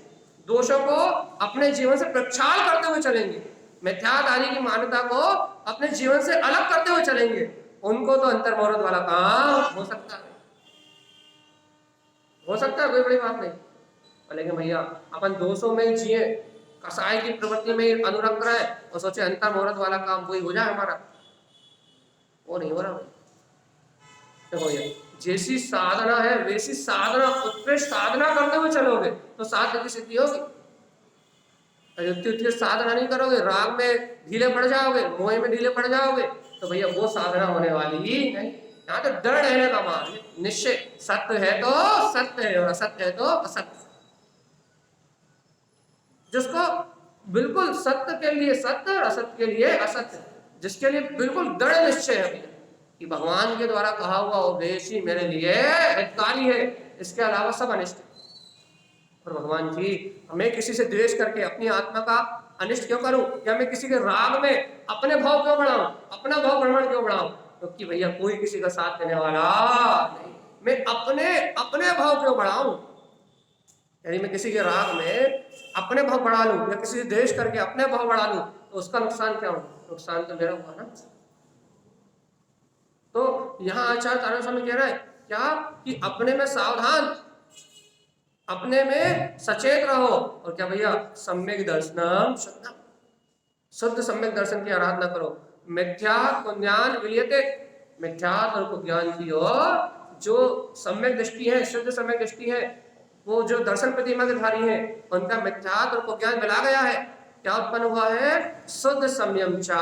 दोषों को अपने जीवन से प्रक्षाल करते हुए चलेंगे, मिथ्यात्व आदि की मान्यता को अपने जीवन से अलग करते हुए चलेंगे, उनको तो अंतर मुहूर्त वाला काम हो सकता है, हो सकता है, कोई बड़ी बात नहीं। लेकिन भैया अपन दोषों में ही जिए, कसाय की प्रवृत्ति में ही अनुरक्त रहे और सोचे अंतर मुहूर्त वाला काम कोई हो जाए हमारा, वो नहीं हो रहा भाई। देखो ये जैसी साधना है वैसी साधना, उत्कृष्ट साधना करते हुए चलोगे तो साध्य की सिद्धि होगी। उत्कृष्ट साधना नहीं करोगे, राग में ढीले पड़ जाओगे, मोह में ढीले पड़ जाओगे, तो भैया वो साधना होने वाली ही नहीं। यहाँ तो डर रहने का मार्ग, निश्चय सत्य है तो सत्य है और असत्य है तो असत्य। जिसको बिल्कुल सत्य के लिए सत्य और असत्य के लिए असत्य, जिसके लिए बिल्कुल दृढ़ निश्चय है भैया कि भगवान के द्वारा कहा हुआ उपदेश ही मेरे लिए हितकारी है, इसके अलावा सब अनिष्ट है। और भगवान जी हमें किसी से द्वेष करके अपनी आत्मा का अनिष्ट क्यों करूं, या मैं किसी के राग में अपने भाव क्यों बढ़ाऊं, अपना भाव भ्रमण क्यों बढ़ाऊं, क्योंकि भैया कोई किसी का साथ देने वाला नहीं, मैं अपने भाव क्यों बढ़ाऊं। यदि मैं किसी के राग में अपने भाव बढ़ा लूं या किसी से द्वेष करके अपने भाव बढ़ा लूं तो उसका नुकसान क्या हो, नुकसान तो मेरा हुआ ना। तो यहाँ आचार्य तारण स्वामी कह रहा है क्या कि अपने में सावधान, अपने में सचेत रहो, और क्या भैया सम्यक दर्शनम शुद्धम, शुद्ध सम्यक दर्शन की आराधना करो। मिथ्या ज्ञान विलियते, मिथ्या और ज्ञान की ओर जो सम्यक दृष्टि है, शुद्ध सम्यक दृष्टि है, वो जो दर्शन प्रतिमा के धारी है उनका मिथ्यात और ज्ञान मिला गया है, क्या उत्पन्न हुआ है, शुद्ध संयम चा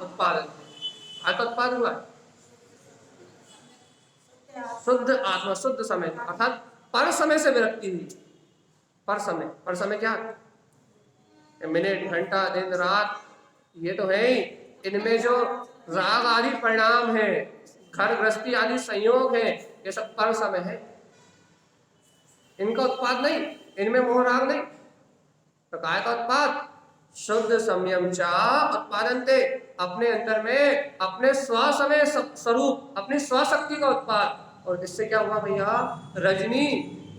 उत्पादन, आत्मा उत्पाद हुआ है, शुद्ध आत्मा, शुद्ध समय, अर्थात पर समय से विरक्ति हुई। पर समय क्या, मिनट घंटा दिन रात ये तो है ही, इनमें जो राग आदि परिणाम है, घर गृहस्थी आदि संयोग है, ये सब पर समय है, इनका उत्पाद नहीं, इनमें मोह राग नहीं। तो काय का उत्पाद, शुद्ध संयम चा उत्पादनते, अपने अंतर में अपने स्वसमय स्वरूप, अपनी स्वशक्ति का उत्पाद। और इससे क्या हुआ भैया, रजनी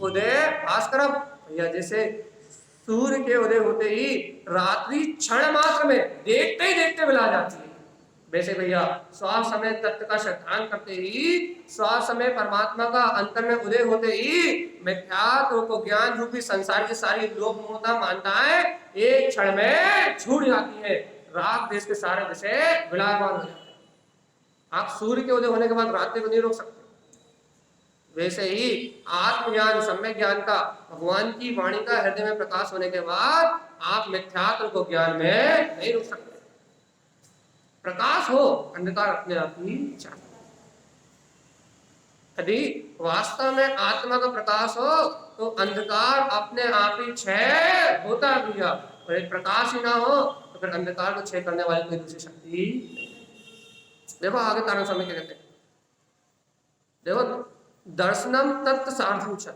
उदय भास्करम, भैया जैसे सूर्य के उदय होते ही रात्रि क्षण मात्र में देखते ही देखते मिला जाती है, वैसे भैया स्वसमय तत्व का श्रद्धान करते ही, स्वसमय परमात्मा का अंतर में उदय होते ही मिथ्यात्व को ज्ञान रूपी संसार की सारी लोभ मोहता मान्यताएं एक क्षण में छूट जाती है, राग देश के सारे विषय विलायमान हो जाते हैं। आप सूर्य के उदय होने के बाद रात्रि को नहीं रोक सकते, वैसे ही आत्मज्ञान सम्यक ज्ञान का, भगवान की वाणी का हृदय में प्रकाश होने के बाद आप मिथ्यात्व को ज्ञान में नहीं रोक सकते। प्रकाश हो, अंधकार अपने आप ही जाए। यदि वास्तव में आत्मा का प्रकाश हो तो अंधकार अपने आप ही क्षय होता है भैया। और एक प्रकाश ही ना हो तो फिर अंधकार को क्षय करने वाली कोई दूसरी शक्ति नहीं। देखो आगे तारण स्वामी क्या कहते हैं, देखो दर्शनम तत्व सार्धम च,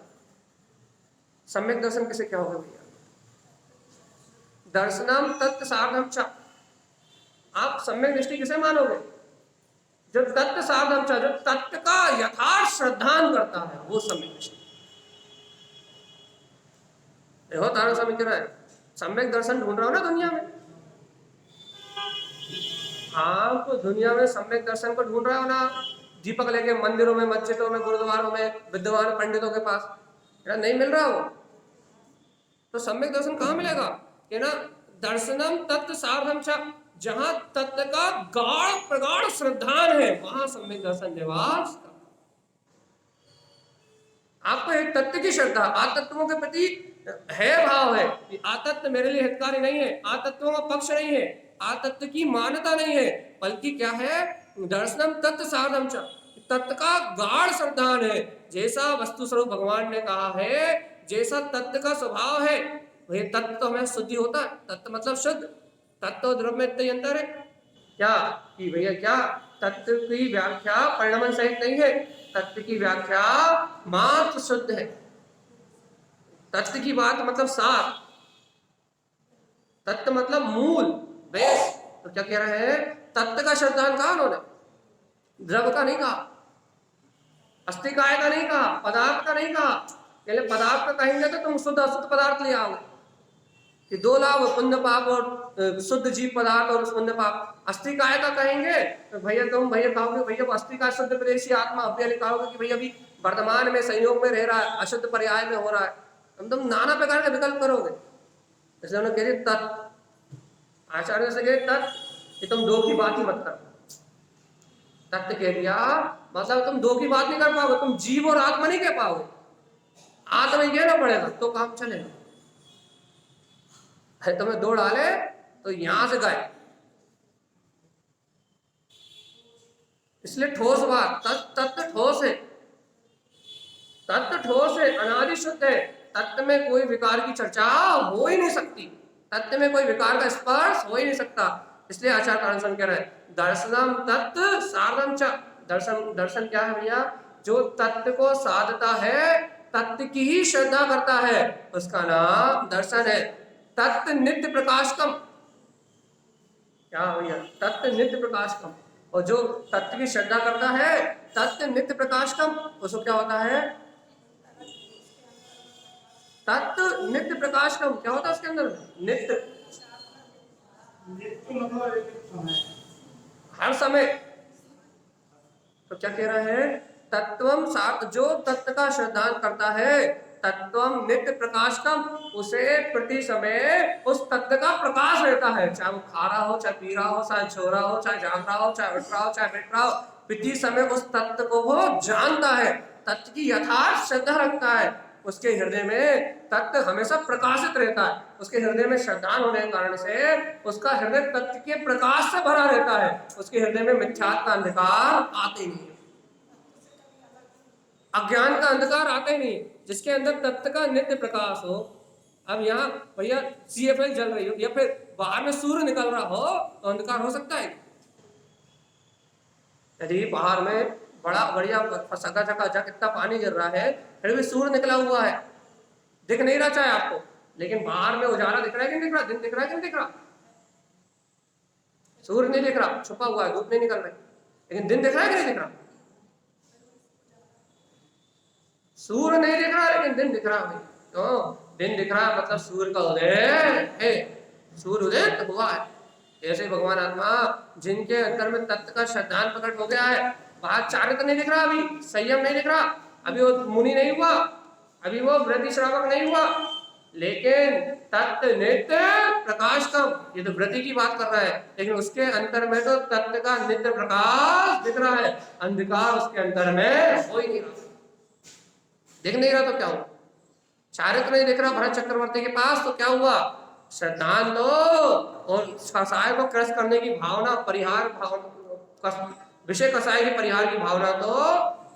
सम्यक दर्शन किसे क्या होगा भैया? दर्शनम तत्व सार्धम च, आप सम्यक दृष्टि किसे मानोगे? जो तत्व साधन, जो तत्व का यथार्थ श्रद्धान करता है वो सम्यक दृष्टि। देखो तारण स्वामी कह रहा है सम्यक दर्शन ढूंढ रहा हो ना दुनिया में, आप दुनिया में सम्यक दर्शन को ढूंढ रहे हो ना, दीपक लेके मंदिरों में, मस्जिदों में, गुरुद्वारों में, विद्वान पंडितों के पास, नहीं मिल रहा हो तो सम्यक दर्शन कहां मिलेगा? कि ना दर्शनम तत्व सार्धम च, जहां तत्व का गाढ़ प्रगाढ़ श्रद्धान है वहां सम्यक दर्शन निवास का। आपको एक तत्व की श्रद्धा, आतत्वों के प्रति है भाव है कि आतत्व मेरे लिए हितकारी नहीं है, आतत्वों का पक्ष नहीं है, आतत्व की मान्यता नहीं है, बल्कि क्या है? दर्शनम तत्व साधम च, तत्व का गाढ़ श्रद्धान है। जैसा वस्तु स्वरूप भगवान ने कहा है, जैसा तत्व का स्वभाव है वही तत्व तो हमें शुद्धि होता है। तत्व मतलब शुद्ध, तत्व द्रव्य में इतना अंतर है क्या कि भैया क्या तत्व की व्याख्या परिणाम सहित नहीं है, तत्व की व्याख्या मात्र शुद्ध है। तत्व की बात मतलब सार, तत्व मतलब मूल बेस। तो क्या कह रहे हैं? तत्व का श्रद्धान कहा उन्होंने, द्रव्य का नहीं कहा, अस्थिकाय का नहीं कहा, पदार्थ का नहीं कहा। पदार्थ का कहेंगे तो तुम शुद्ध अशुद्ध पदार्थ ले आओगे कि दो लाभ, पुण्य पाप और शुद्ध जीव पदार्थ और पुण्य पाप। अस्थिकाय का कहेंगे तो भैया तुम भैया कहोगे भैया अस्थिकाय शुद्ध प्रदेशी आत्मा, अव्यय कहोगे कि भैया अभी वर्तमान में संयोग में रह रहा है, अशुद्ध पर्याय में हो रहा है, तुम नाना प्रकार के विकल्प करोगे। इसलिए उन्होंने कह दिया तत्व, आचार्य से कहे तत्व कि तुम दो की बात ही मत करो। तत्व कह दिया मतलब तुम दो की बात नहीं कर पाओगे, तुम जीव और आत्मा नहीं कह पाओगे। आत्मा ही कहना पड़ेगा तो काम चलेगा। तुम्हें दो डाले तो यहां से गए, इसलिए ठोस बात, तत्व ठोस है, तत्व ठोस है, अनादि शुद्ध है। तत्व में कोई विकार की चर्चा हो ही नहीं सकती, तत्व में कोई विकार का स्पर्श हो ही नहीं सकता। इसलिए आचार्य तारण कह रहे हैं दर्शनम तत्व साधम च, दर्शन, दर्शन क्या है भैया? जो तत्व को साधता है, तत्व की ही श्रद्धा करता है, उसका नाम दर्शन है। तत्व नित्य प्रकाशकम, क्या भैया? तत्व नित्य प्रकाशकम, और जो तत्व की श्रद्धा करता है तत्व नित्य प्रकाशकम, उसको क्या होता है? तत्व नित्य प्रकाशकम क्या होता है उसके अंदर? नित्य, हर समय। तो क्या कह रहा है? तत्वम सार्थ, जो तत्व का श्रद्धान करता है, तत्वम नित्य प्रकाशकम, उसे प्रति समय उस तत्व का प्रकाश रहता है, चाहे वो खा रहा हो, चाहे पी रहा हो, चाहे सो रहा हो, चाहे जाग रहा हो, चाहे उठ रहा हो, चाहे बैठ रहा हो, प्रति समय उस तत्व को वो जानता है, तत्व की यथार्थ श्रद्धा रखता है। उसके हृदय में तत्व हमेशा प्रकाशित रहता है, उसके हृदय में श्रद्धान होने के कारण से उसका हृदय तत्व के प्रकाश से भरा रहता है, उसके हृदय में मिथ्यात्व का अंधकार आते नहीं, अज्ञान का अंधकार आते ही नहीं, जिसके अंदर तत्व का नित्य प्रकाश हो। अब यहाँ भैया CFL जल रही हो या फिर बाहर में सूर्य निकल रहा हो तो अंधकार हो सकता है? यदि बाहर में बड़ा बढ़िया सका झका कितना पानी गिर रहा है, फिर भी सूर्य निकला हुआ है, दिख नहीं रहा चाहे आपको, लेकिन बाहर में उजाला दिख रहा है कि नहीं दिख रहा? दिन दिख रहा है कि नहीं दिख रहा? सूर्य नहीं दिख रहा, छुपा हुआ है, धूप नहीं निकल रही, लेकिन दिन दिख रहा है कि नहीं दिख रहा? सूर्य नहीं दिख रहा लेकिन दिन दिख रहा है। तो दिन दिख रहा है मतलब सूर्य का उदय है, सूर्य उदय हुआ है। ऐसे भगवान आत्मा जिनके अंदर में तत्व का श्रद्धान प्रकट हो गया है, बाहर चारित्र नहीं दिख रहा, अभी संयम नहीं दिख रहा, अभी वो मुनि नहीं हुआ, अभी वो व्रति श्रावक नहीं हुआ, लेकिन तत्व नित्य प्रकाश कम, ये तो व्रति की बात कर रहा है, लेकिन उसके अंतर में तो तत्व का नित्य प्रकाश दिख रहा है, अंधकार उसके अंदर में हो ही नहीं रहा। दिख नहीं रहा तो क्या हुआ? चारित्र नहीं दिख रहा भरत चक्रवर्ती के पास तो क्या हुआ? श्रद्धान तो और कसाय को क्रस करने की भावना, परिहार भावना, विषय कसाय के परिहार की भावना तो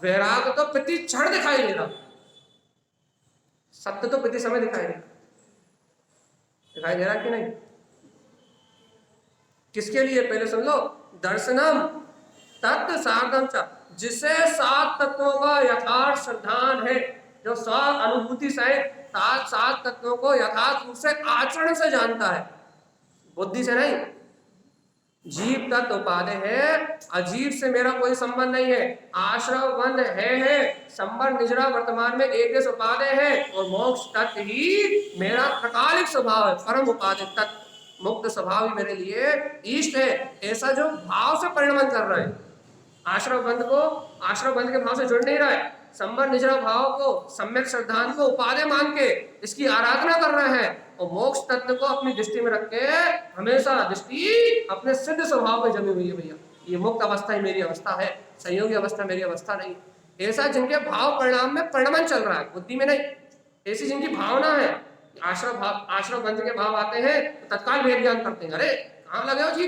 वैराग तो प्रति क्षण दिखाई दे रहा, सत्य तो प्रति समय दिखाई दिखाई दे रहा कि नहीं? किसके लिए? पहले सुन लो, दर्शनम तत्व साधम च, जिसे 7 तत्वों का यथार्थ श्रद्धान है, जो स्वाद अनुभूति सहित 7 तत्वों को यथार्थ रूप से आचरण से जानता है, बुद्धि से नहीं। जीव तत्व उपादेय है, अजीव से मेरा कोई संबंध नहीं है, आश्रव बंध है, संबंध निजरा वर्तमान में एक देश उपादेय है, और मोक्ष तत्व ही मेरा प्रकालिक स्वभाव है, परम उपादेय तत्व, मुक्त स्वभाव ही मेरे लिए इष्ट है, ऐसा जो भाव से परिणमन कर रहा है। आश्रव बंध के भाव से जुड़ नहीं रहा है, संबंध निजरा भाव को, सम्यक श्रद्धान को उपादेय मान के इसकी आराधना कर रहे हैं, और मोक्ष तत्व को अपनी दृष्टि में रख के हमेशा दृष्टि अपने सिद्ध स्वभाव में जमी हुई है। भैया ये मुक्त अवस्था ही मेरी अवस्था है, संयोगी अवस्था मेरी अवस्था नहीं। ऐसा जिनके भाव परिणाम में परिणमन चल रहा है, बुद्धि में नहीं, ऐसी जिनकी भावना है, आश्रव बंध के भाव आते हैं तो तत्काल भेद ज्ञान करते हैं, अरे कहाँ लगे हो जी,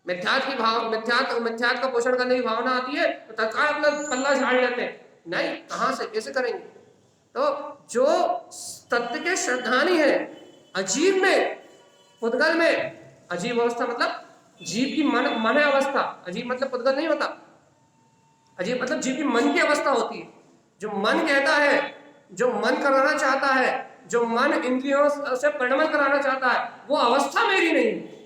मिथ्यात्व का पोषण करने की भावना आती है तो तत्काल अपना पल्ला झाड़ लेते हैं, नहीं कहां से कैसे करेंगे? तो जो तत्व के श्रद्धानी है, अजीब में पुद्गल में, अजीब अवस्था मतलब जीव की मन अवस्था, अजीब मतलब पुद्गल नहीं होता, अजीब मतलब जीव की मन की अवस्था होती है, जो मन कहता है, जो मन कराना चाहता है, जो मन इंद्रियों से परिणमन कराना चाहता है, वो अवस्था मेरी नहीं है,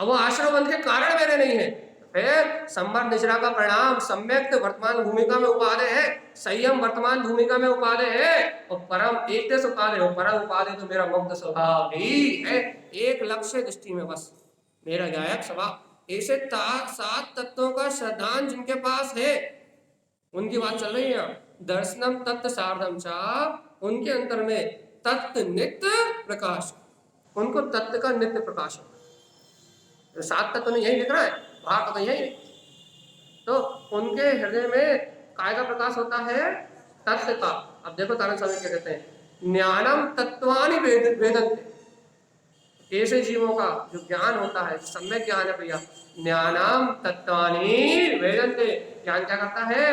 वो आश्रम बंध के कारण मेरे नहीं है। फिर संबंध निजरा का परिणाम सम्यक वर्तमान भूमिका में उपादेय है, संयम वर्तमान भूमिका में उपादेय है, और परम एक देश उपादेय हो, परम उपादेय तो मेरा मुक्त स्वभाव ही है, एक लक्ष्य दृष्टि में बस मेरा गायक स्वभाव। ऐसे 7 तत्वों का श्रद्धान जिनके पास है, उनकी बात चल रही है। दर्शनम तत्व सार्धम चा, उनके अंतर में तत्व नित्य प्रकाश, उनको तत्व का नित्य प्रकाश है। 7 तत्व नहीं यही दिख रहा है, बाहर तो यही, तो उनके हृदय में काय का प्रकाश होता है? तत्व का। अब देखो तारण स्वामी क्या कहते हैं, ज्ञानम तत्वानि वेदन्ते, ऐसे जीवों का जो ज्ञान होता है, सम्यक ज्ञान है भैया, ज्ञानम तत्वानि वेदन्ते, ज्ञान क्या करता है?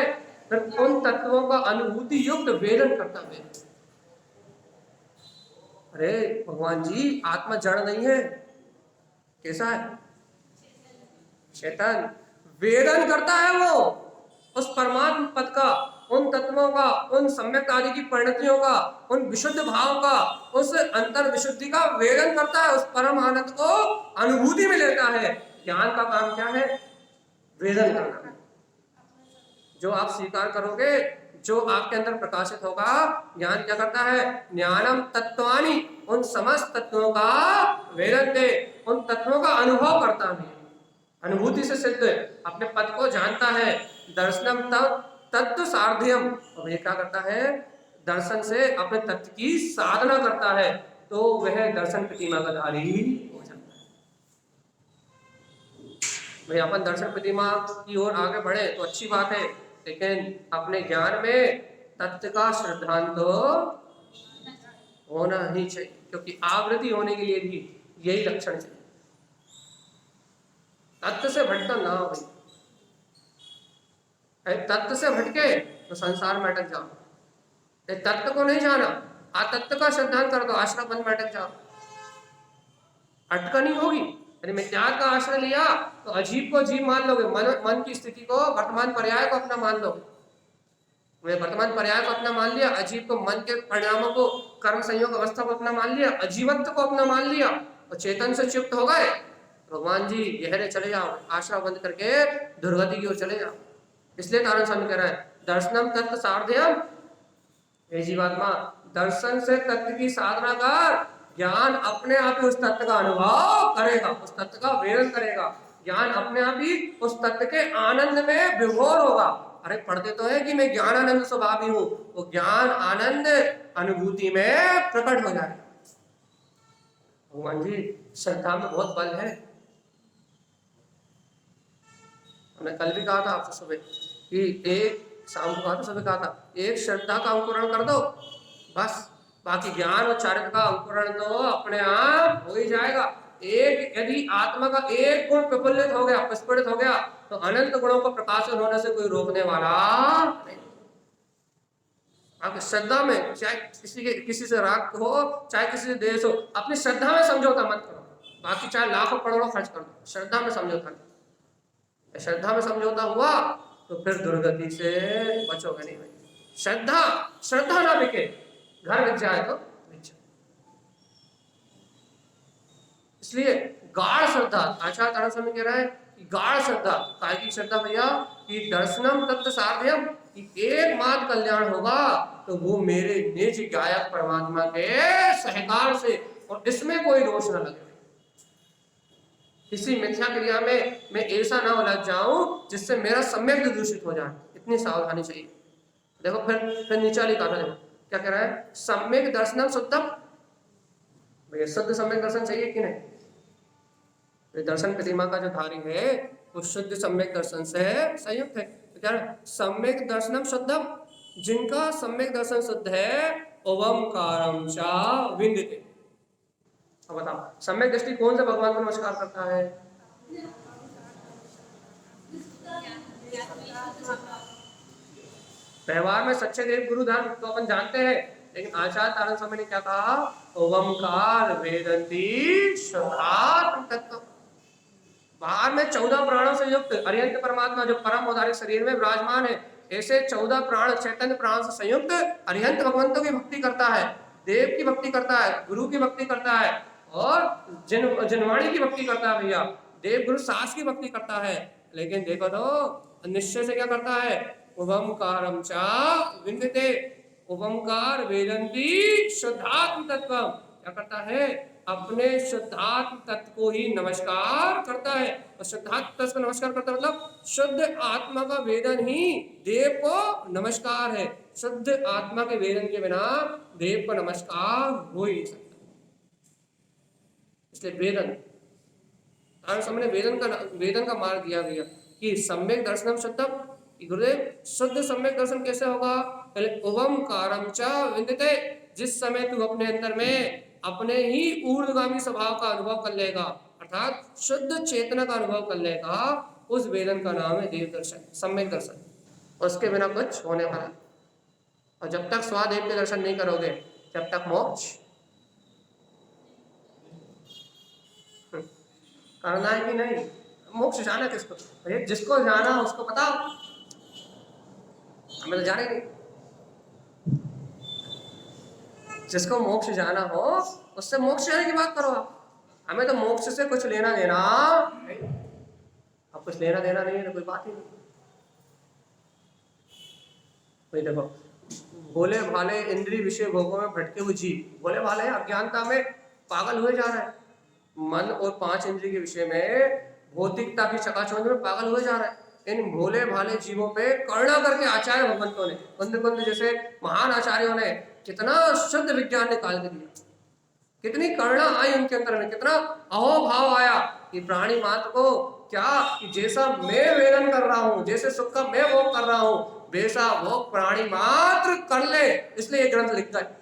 फिर उन तत्वों का अनुभूति युक्त वेदन करता है। अरे भगवान जी आत्मा जड़ नहीं है, कैसा है? चेतन। वेदन करता है वो उस परमात्म पद का, उन तत्वों का, उन सम्यक आदि की परिणतियों का, उन विशुद्ध भाव का, उस अंतर विशुद्धि का वेदन करता है, उस परम आनंद को अनुभूति में लेता है। ज्ञान का काम क्या है? वेदन करना। जो आप स्वीकार करोगे, जो आपके अंदर प्रकाशित होगा, ज्ञान क्या करता है? ज्ञानम तत्वानि, उन समस्त तत्वों का वेदन दे, उन तत्वों का अनुभव करता है, अनुभूति से सिद्ध अपने पद को जानता है। दर्शनम तत्व सार्ध्यम, और ये क्या करता है? दर्शन से अपने तत्व की साधना करता है, तो वह दर्शन प्रतिमा का धारी हो जाता है। भाई अपन दर्शन प्रतिमा की ओर आगे बढ़े तो अच्छी बात है, लेकिन अपने ज्ञान में तत्व का श्रद्धांत तो होना ही चाहिए, क्योंकि आवृत्ति होने के लिए भी यही लक्षण चाहिए। तत्व से भटका ना हो, तत्व से भटके तो संसार में अटक जाओ, तत्व को नहीं जाना, तत्व का श्रद्धांत कर दो, आश्रय बंद में अटक जाओ, अटका नहीं होगी। यदि मिथ्यात्व का आश्रय लिया तो अजीब को जीव मान लोगे, मन की स्थिति को, वर्तमान पर्याय को अपना मान लोगे। वर्तमान पर्याय को अपना मान लिया, अजीब को, मन के परिणामों को, कर्म संयोग अवस्था को अपना मान लिया, अजीवत्व को अपना मान लिया, और चेतन से चिप्त हो गए, भगवान जी गहरे चले जाओ, आश्रय बंद करके दुर्गति की ओर चले जाओ। इसलिए तारण स्वामी कह रहा है, दर्शनम तत्व सार्ध्यम, हे जीवात्मा दर्शन से तत्व की साधना कर, ज्ञान अपने आप ही उस तत्व का अनुभव करेगा, उस तत्व का वेदन करेगा, ज्ञान अपने आप ही उस तत्व के आनंद में विभोर होगा। अरे पढ़ते तो है कि मैं ज्ञान आनंद स्वभावी हूं, वो ज्ञान आनंद अनुभूति में प्रकट हो जाए। भगवान जी श्रद्धा में बहुत बल है। हमने कल भी कहा था आपसे सुबह कि एक शाम को कहा था, सुबह कहा था, एक श्रद्धा का अंकुरण कर दो बस, बाकी ज्ञान और चारित्र का अंकुरण तो अपने आप हो ही जाएगा। एक यदि आत्मा का एक गुण प्रफुल्लित हो गया, प्रस्फुटित हो गया, तो अनंत गुणों का प्रकाशन होने से कोई रोकने वाला नहीं। आपकी श्रद्धा में चाहे किसी से राग हो, चाहे किसी से द्वेष हो, अपनी श्रद्धा में समझौता मत करो। बाकी चाहे लाखों करोड़ों खर्च कर दो, श्रद्धा में समझौता करो। श्रद्धा में समझौता हुआ तो फिर दुर्गति से बचोगे नहीं भाई। श्रद्धा ना बिके, घर बिक जाए तो बिक जाए। इसलिए गाढ़ श्रद्धा, आचार्य तारण स्वामी कह रहा है कि गाढ़ श्रद्धा, काय की श्रद्धा भैया, कि दर्शनम तत्व साध्यम, कि एकमात्र कल्याण होगा तो वो मेरे निज गायक परमात्मा के सहकार से, और इसमें कोई दोष न लगे। किसी मिथ्या क्रिया में मैं ऐसा ना उलझ जाऊं जिससे मेरा सम्यक दूषित हो जाए, इतनी सावधानी चाहिए। देखो फिर नीचे वाली कहा, देखो क्या कह रहा है, सम्यक दर्शनम शुद्धम। भैया शुद्ध सम्यक दर्शन चाहिए कि नहीं? दर्शन प्रतिमा का जो धारी है वो शुद्ध सम्यक दर्शन से संयुक्त है। तो क्या है, सम्यक दर्शनम शुद्धम, जिनका सम्यक दर्शन शुद्ध है, ओमकारम चा विंदते। अब बताओ सम्यक दृष्टि कौन से भगवान को नमस्कार करता है? व्यवहार में सच्चे देव गुरु धर्म तो अपन जानते हैं, लेकिन आचार्य तारण स्वामी ने क्या कहा, ओमकार वेदंती शुद्धात्म तत्व। बाहर में 14 प्राणों से युक्त अरिहंत परमात्मा जो परम औदारिक शरीर में विराजमान है, ऐसे 14 प्राण चैतन्य प्राण से संयुक्त अरिहंत भगवंतों की भक्ति करता है, देव की भक्ति करता है, गुरु की भक्ति करता है, और जनवाणी की भक्ति करता है। भैया देव गुरु सास की भक्ति करता है, लेकिन देखो तो निश्चय से क्या करता है, ओमकारम चा विंदते, ओमकार वेदंती शुद्धात्म तत्व। क्या करता है, अपने शुद्धात्म तत्व को ही नमस्कार करता है। और शुद्धात्म तत्व को नमस्कार करता है मतलब शुद्ध आत्मा का वेदन ही देव को नमस्कार है। शुद्ध आत्मा के वेदन के बिना देव को नमस्कार हो ही नहीं सकता। इसलिए वेदन सामने वेदन का मार्ग दिया गया कि सम्यक दर्शनम शुद्धम। गुरुदेव शुद्ध सम्यक दर्शन कैसे होगा, पहले ओमकारम च विंदते, जिस समय तू अपने अंदर में अपने ही ऊर्ध्वगामी स्वभाव का अनुभव कर लेगा, अर्थात शुद्ध चेतना का अनुभव कर लेगा, उस वेदन का नाम है देव दर्शन, सम्यक दर्शन। और उसके बिना कुछ होने वाला। और जब तक स्वादेव के दर्शन नहीं करोगे, जब तक मोक्ष करना है कि नहीं। मोक्ष जाना किसको, जिसको जाना उसको बताओ, हमें तो जाने नहीं। जिसको मोक्ष जाना हो उससे मोक्ष जाने की बात करो आप। हमें तो मोक्ष से कुछ लेना देना नहीं। अब कुछ लेना देना नहीं है तो कोई बात ही नहीं। भाई देखो भोले भाले इंद्रिय विषय भोगों में भटके हुए जीव, भोले भाले अज्ञानता में पागल हुए जा रहे हैं, मन और 5 इंद्रिय के विषय में भौतिकता की चकाचौंध में पागल हुए जा रहे हैं। इन भोले भाले जीवों पे करुणा करके आचार्य भगवंतों ने, कुंद जैसे महान आचार्यों ने कितना शुद्ध विज्ञान निकाल के दिया, कितनी करुणा आई उनके अंदर में, कितना अहोभाव आया कि प्राणी मात्र को क्या, कि जैसा मैं वेदन कर रहा हूँ, जैसे सुख का मैं भोग कर रहा हूँ, वैसा भोग प्राणी मात्र कर ले। इसलिए ये ग्रंथ लिखता है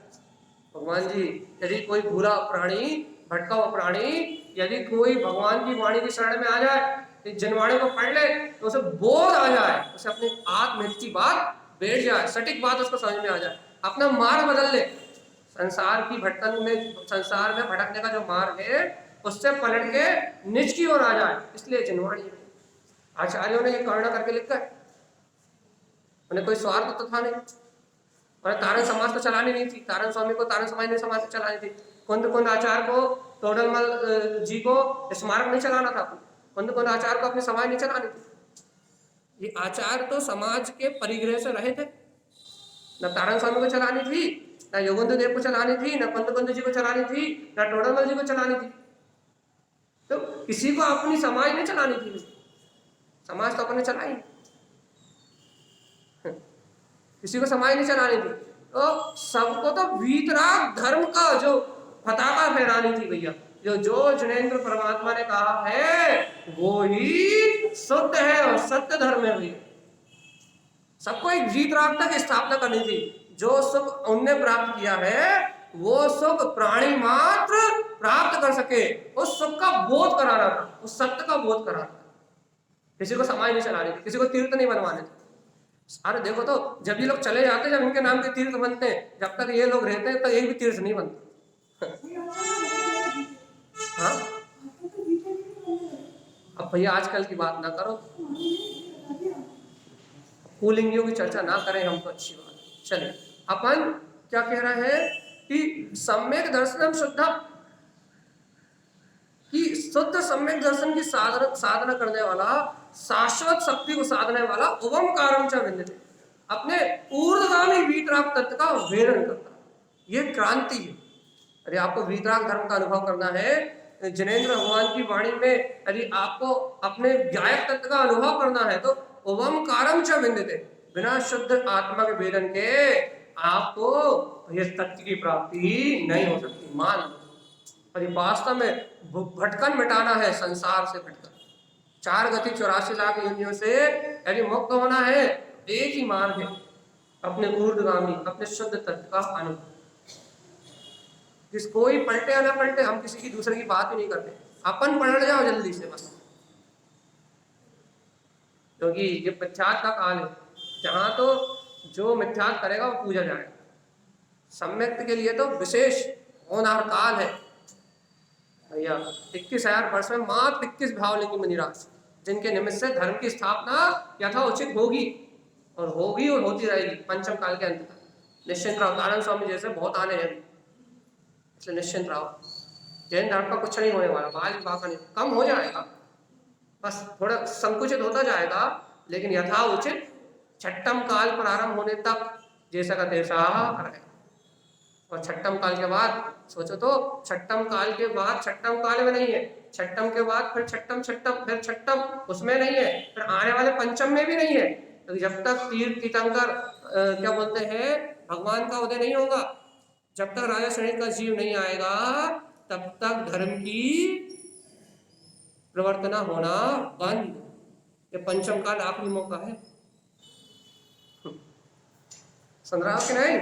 भगवान जी, यदि कोई बुरा प्राणी, भटका हुआ प्राणी, यदि कोई भगवान की वाणी की शरण में आ जाए, जनवाणी को पढ़ ले, तो उसे बोध आ जाए, उसे अपनी आत्महित की बात बैठ जाए, सटीक बात उसको समझ में आ जाए, अपना मार्ग बदल ले। संसार की भटकन में, संसार में भटकने का जो मार्ग है उससे पलट के निज की ओर आ जाए। इसलिए जनवाणी आचार्यों ने ये करुणा करके लिखा है। उन्हें कोई स्वार्थ तो था नहीं, और तारण समाज तो चलानी नहीं थी। तारण स्वामी को तारण समाज ने समाज चलानी थी। कुंद आचार्य को, टोडरमल जी को स्मारक नहीं चलाना था, कुंद आचार्य को अपनी समाज नहीं चलानी थी। ये आचार्य तो समाज के परिग्रह से रहे थे, न तारण स्वामी को चलानी थी, न योगेंद्र देव को चलानी थी, न कुंद जी को चलानी थी, न टोडरमल जी को चलानी थी। तो किसी को अपनी समाज नहीं चलानी थी, समाज तो अपने चलाई, किसी को समाज नहीं चलानी थी। तो सबको तो वीतराग धर्म का जो पताका फहरानी थी भैया। जो ज्ञानेंद्र परमात्मा ने कहा है वो ही शुद्ध है और सत्य धर्म है भैया। सबको एक वीतरागता की स्थापना करनी थी। जो सुख उनने प्राप्त किया है वो सुख प्राणी मात्र प्राप्त कर सके, उस सुख का बोध कराना था, उस सत्य का बोध कराना था। किसी को समाज नहीं चलानी थी, किसी को तीर्थ नहीं बनवाने थे। अरे देखो तो जब ये लोग चले जाते, जब इनके नाम के तीर्थ बनते हैं, जब तक ये लोग रहते हैं तो एक भी तीर्थ नहीं बनता। हाँ, अब भैया आजकल की बात ना करो, पुल्लिंगियों की चर्चा ना करें हम तो अच्छी बात है। चलिए, अपन क्या कह रहे हैं कि सम्यक दर्शनम शुद्धम, कि शुद्ध सम्यक दर्शन की साधना करने वाला, शाश्वत शक्ति को साधने वाला ओमकारम च विन्दते, अपने ऊर्ध्वगामी वीतराग तत्व का वेदन करता है। ये क्रांति है। अरे आपको वीतराग धर्म का अनुभव करना है, जिनेंद्र भगवान की वाणी में यदि आपको अपने गायक तत्व का अनुभव करना है तो ओमकारम च विन्दते, बिना शुद्ध आत्मा के वेदन के आपको ये तत्व की प्राप्ति नहीं हो सकती। मान लो, और वास्तव में भटकन मिटाना है, संसार से भटकन, 4 गति 84 लाख योनियों से यदि मुक्त होना है, एक ही मार्ग है, अपने ऊर्ध्वगामी, अपने शुद्ध तत्व का अनुभव। जिस कोई पलटे या ना पलटे, हम किसी की दूसरे की बात ही नहीं करते, अपन पलट जाओ जल्दी से बस, क्योंकि ये मिथ्यात्व का काल है, जहां तो जो मिथ्यात्व करेगा वो पूजा जाएगा। सम्यक्त के लिए तो विशेष होनहार काल है भैया। 21,000 वर्ष में मात्र 21 भावलिंगी मुनिराज, जिनके निमित्त से धर्म की स्थापना यथोचित होगी और होती रहेगी पंचम काल के अंत तक। निश्चिंत रहो, आनंद स्वामी जैसे बहुत आने हैं, इसलिए निश्चिंत रहो, जैन धर्म का कुछ नहीं होने वाला, बाल बाका नहीं, कम हो जाएगा, बस थोड़ा संकुचित होता जाएगा, लेकिन यथाउचित छठम काल प्रारंभ होने तक जैसा का तैसा रहेगा। और छठम काल के बाद सोचो तो, छठम काल के बाद छठम काल में नहीं है, छठम के बाद फिर छठम फिर छठम, उसमें नहीं है, फिर आने वाले पंचम में भी नहीं है। तो जब तक तीर्थंकर क्या बोलते हैं भगवान का उदय नहीं होगा, जब तक राजा श्रेणी का जीव नहीं आएगा, तब तक धर्म की प्रवर्तना होना बंद। ये पंचम काल आखिरी मौका है, संग्रह के नहीं,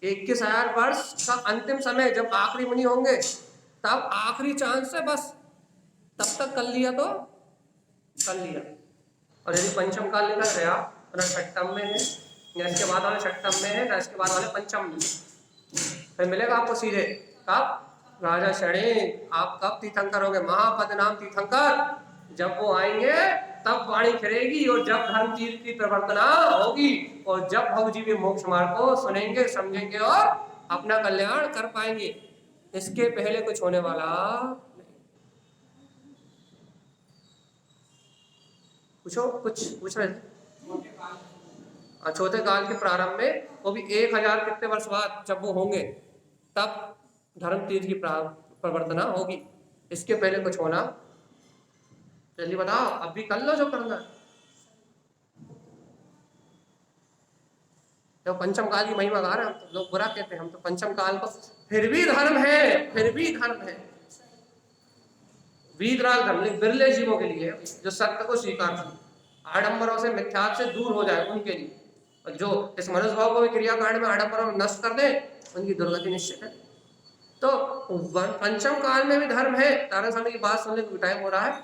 21,000 वर्ष का अंतिम समय, जब आखिरी मुनि होंगे तब आखिरी चांस है बस, तब तक कर लिया तो कर लिया। और यदि पंचम काल निकल गया तो ना छठम में है, या इसके बाद वाले छठम में है, ना इसके बाद वाले पंचम में, फिर मिलेगा आपको सीधे कब राजा श्रेणी, आप कब तीर्थंकर होंगे, महापद नाम तीर्थंकर, जब वो आएंगे तब वाणी खिलेगी, और जब धर्म तीर्थ की प्रवर्तना होगी, और जब भवजीवी मोक्ष मार्ग को सुनेंगे, समझेंगे और अपना कल्याण कर पाएंगे। इसके पहले कुछ होने वाला नहीं। पूछो, कुछ पूछ रहे थे? चौथे काल के प्रारंभ में, वो भी 1000 कितने वर्ष बाद जब वो होंगे, तब धर्म तीर्थ की प्रवर्तना होगी। इसके पहले कुछ होना, जल्दी बताओ, अभी कर लो जो करना है। तो पंचम काल की महिमा गा रहे हैं हम, तो लोग बुरा कहते हैं, हम तो पंचम काल को फिर भी धर्म है, फिर भी धर्म है। वीतराग धर्म बिरले जीवों के लिए, जो सत्य को स्वीकार कर, आडंबरों से मिथ्यात्व से दूर हो जाए उनके लिए, और जो इस मनुष्य भाव को भी क्रियाकांड में आडंबरों में नष्ट कर दे, उनकी दुर्गति निश्चित है। तो पंचम काल में भी धर्म है। तारण स्वामी की बात सुनने को टाइम हो रहा है।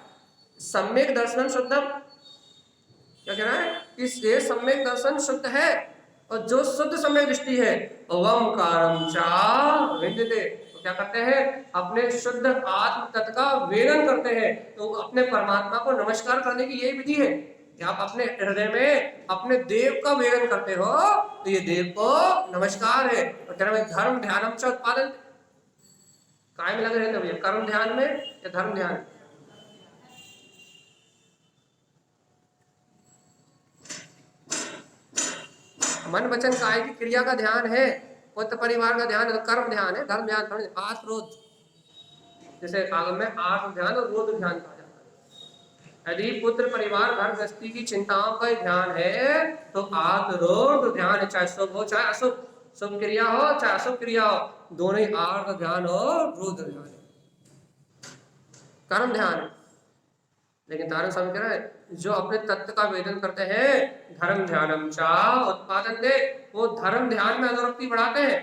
सम्यक दर्शन शुद्धम, क्या कह रहा है कि ये सम्यक दर्शन शुद्ध है, और जो शुद्ध सम्यक दृष्टि है ओमकारम चा विद्यते, तो क्या करते हैं, अपने शुद्ध आत्म तत्व का वेदन करते हैं। तो अपने परमात्मा को नमस्कार करने की यही विधि है कि आप अपने हृदय में अपने देव का वेदन करते हो, तो ये देव को नमस्कार है। और कह रहे धर्म ध्यानम च उत्पादन, काय में लगे रहते भैया, कर्म ध्यान में या धर्म ध्यान? मन वचन काय की क्रिया का ध्यान है, पुत्र परिवार का ध्यान है, तो कर्म ध्यान है, धर्म ध्यान थोड़ी। आत्म रोध, जैसे आगम में आत्म ध्यान और रोध ध्यान कहा जाता है। यदि पुत्र परिवार घर गृहस्थी की चिंताओं का ध्यान है, तो आत्म रोध ध्यान है, चाहे शुभ हो चाहे अशुभ, शुभ क्रिया हो चाहे अशुभ क्रिया हो, दोनों ही आर्थ ध्यान और रुद्र ध्यान है, कर्म ध्यान है। लेकिन तारण स्वामी कह रहे हैं जो अपने तत्व का वेदन करते हैं, धर्म ध्यानम चा उत्पादन दे, वो धर्म ध्यान में अनुरक्ति बढ़ाते हैं,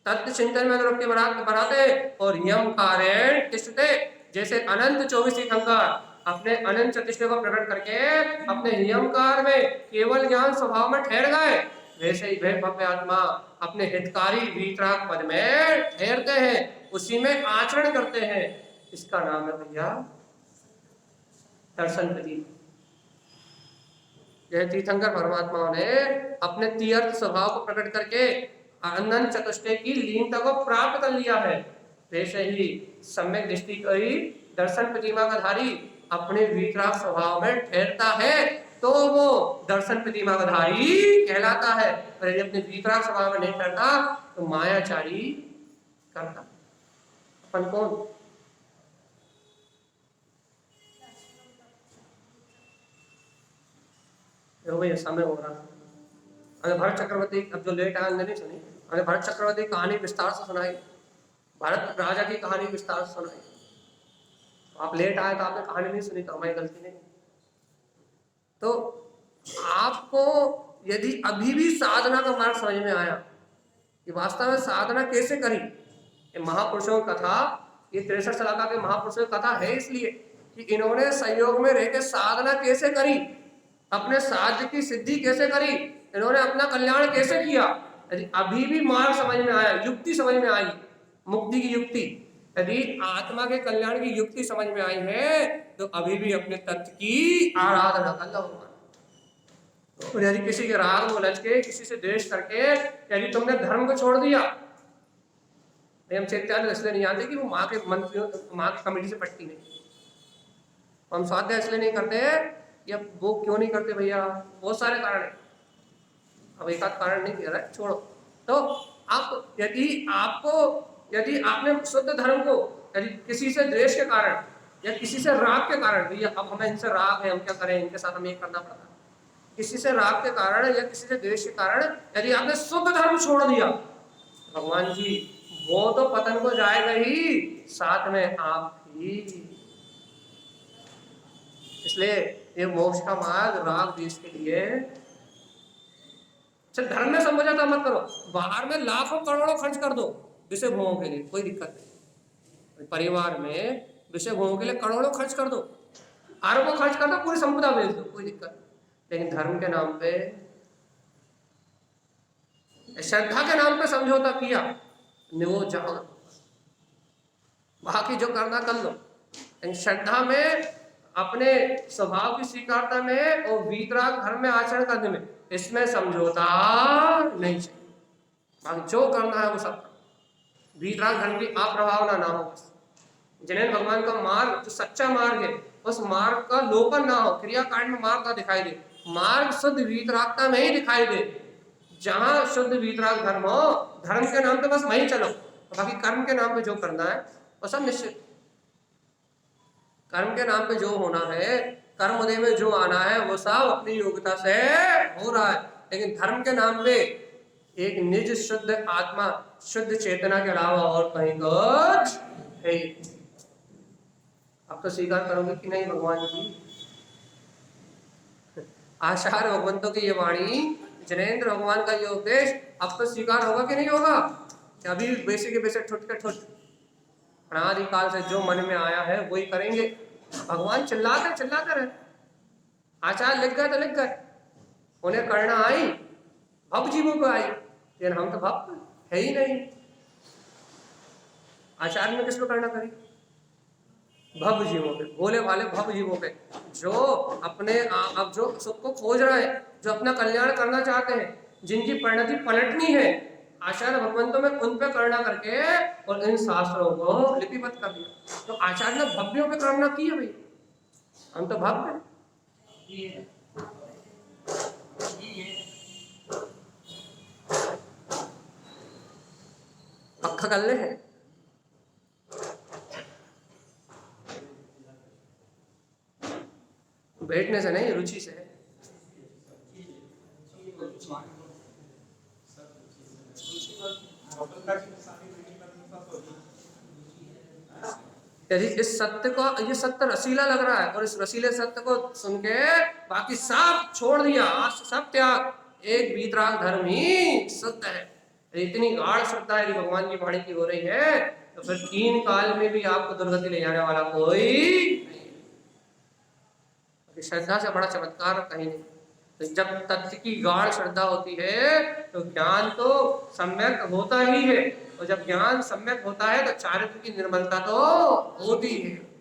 तत्व चिंतन में अनुरक्ति बनाते और यम कारण तिष्ठते, जैसे अनंत 24 तीर्थंकर अपने अनंत चतुष्टय को प्रकट करके अपने नियमकार में केवल ज्ञान स्वभाव में ठहर गए, वैसे ही वे भव्य आत्मा अपने हितकारी वीतराग पद में ठहरते हैं, उसी में आचरण करते हैं। इसका नाम है भैया दर्शन प्रदीप। यह तीर्थंकर परमात्माओं ने अपने तीर्थ स्वभाव को प्रकट करके अनंत चतुष्टय की लीनता को प्राप्त कर लिया है, वैसे ही सम्यक दृष्टि करी दर्शन प्रतिमा का धारी अपने वीतराग स्वभाव में ठहरता है तो वो दर्शन प्रतिमा का धारी कहलाता है। और यदि अपने वीतराग स्वभाव में नहीं ठहरता तो मायाचारी करता। अपन कौन? भैया समय हो रहा है। हमें भरत चक्रवर्ती, अब जो लेट आए नहीं सुनी, हमें भरत चक्रवर्ती कहानी विस्तार से सुनाई, भरत राजा की कहानी विस्तार से सुनाई। आप लेट आए तो आपने कहानी नहीं सुनी तो हमारी गलती नहीं। तो आपको यदि अभी भी साधना का मार्ग समझ में आया कि वास्तव में साधना कैसे करी, ये महापुरुषों की कथा, ये 63 शलाका के महापुरुषों की कथा है इसलिए कि इन्होंने संयोग में रहकर साधना कैसे करी, अपने साध्य की सिद्धि कैसे करी, इन्होंने अपना कल्याण कैसे किया। यदि अभी भी मार्ग समझ में आया, युक्ति समझ में आई, मुक्ति की युक्ति, यदि आत्मा के कल्याण की युक्ति समझ में आई है तो अभी भी अपने तत्व की आराधना कर लो। और यदि किसी के राग में उलझ के, किसी से द्वेष करके यदि तुमने धर्म को छोड़ दिया, हम चैत्यान इसलिए नहीं आते कि वो माँ के मंत्रियों, माँ की कमेटी से पटती नहीं, हम स्वाध्याय इसलिए नहीं करते या वो क्यों नहीं करते भैया, बहुत सारे कारण है, अब एक आध कारण नहीं कह रहा है, छोड़ो। तो आप यदि आपने शुद्ध धर्म को यदि किसी से द्वेष के कारण या किसी से राग के कारण, भैया अब हमें इनसे राग है, हम क्या करें, इनके साथ हमें ये करना पड़ता है, किसी से राग के कारण या किसी से द्वेष के कारण यदि आपने शुद्ध धर्म छोड़ दिया, भगवान जी वो तो पतन को जाएगा ही, साथ में आप भी। इसलिए ये मोक्ष का मार्ग राग द्वेष के लिए, धर्म में समझौता मत करो, बाहर में लाखों करोड़ों खर्च कर दो विषय भोगों के लिए, कोई दिक्कत नहीं। परिवार में विषय भोगों के लिए करोड़ों खर्च कर दो, अरबों खर्च कर दो, पूरी संपदा बेच दो, कोई दिक्कत नहीं। लेकिन धर्म के नाम पे, श्रद्धा के नाम पे समझौता किया, निवो जाओ, बाकी जो करना कर लो। लेकिन श्रद्धा में, अपने स्वभाव की स्वीकारता में और वीतराग धर्म में आचरण करने में, इसमें समझौता नहीं चाहिए। बाकी जो करना है वो सब, वीतराग धर्म की अप्रभावना ना हो। जिन्हें भगवान का मार्ग जो सच्चा मार्ग है, उस मार्ग का लोपन ना हो, क्रियाकांड में मार्ग ना दिखाई दे, मार्ग शुद्ध वीतरागता में ही दिखाई दे। जहां शुद्ध वीतराग धर्म हो, धर्म के नाम पे बस वहीं चलो, बाकी कर्म के नाम पे जो करना है वो सब निश्चित। कर्म के नाम पे जो होना है, कर्म उदय में जो आना है वो सब अपनी योग्यता से हो रहा है, लेकिन धर्म के नाम पे एक निज शुद्ध आत्मा, शुद्ध चेतना के अलावा और कहीं कुछ है। अब तो स्वीकार करोगे कि नहीं भगवान जी? आचार्य भगवंतों की ये वाणी, जनेन्द्र भगवान का ये उपदेश अब तो स्वीकार होगा कि नहीं होगा? अभी वैसे के वैसे ठुट के ठुट अनादिकाल से जो मन में आया है वही करेंगे। भगवान चिल्लाते रहे, आचार्य लिख गए तो लिख गए, उन्हें करना आई, भव जीवों को आई, लेकिन हम तो भक्त है ही नहीं। आचार्य ने किसको करना करी? भव जीवों पे, भोले भाले भव जीवों पे, जो अपने अब जो सुख को खोज रहे हैं, जो अपना कल्याण करना चाहते हैं, जिनकी परिणति पलटनी है, आचार्य भगवंतों में उन पे करना करके और इन शास्त्रों को लिपिबद्ध कर दिया। तो आचार्य ने भव्यों पे करना की है भाई, हम तो भव्य पक्का कर ले हैं। बैठने से नहीं, रुचि से है। यदि इस सत्य को, ये सत्य रसीला लग रहा है और इस रसीले सत्य को सुन के बाकी सब छोड़ दिया, सब त्याग, एक वीतराग धर्म ही शुद्ध है। इतनी गाढ़ श्रद्धा यदि भगवान की वाणी की हो रही है तो फिर 3 काल में भी आपको दुर्गति ले जाने वाला कोई नहीं। श्रद्धा से बड़ा चमत्कार कहीं नहीं। तो जब तत्व की गाढ़ श्रद्धा होती है तो ज्ञान तो सम्यक होता ही है, और जब ज्ञान सम्यक होता है तो चारित्र की निर्मलता तो होती है।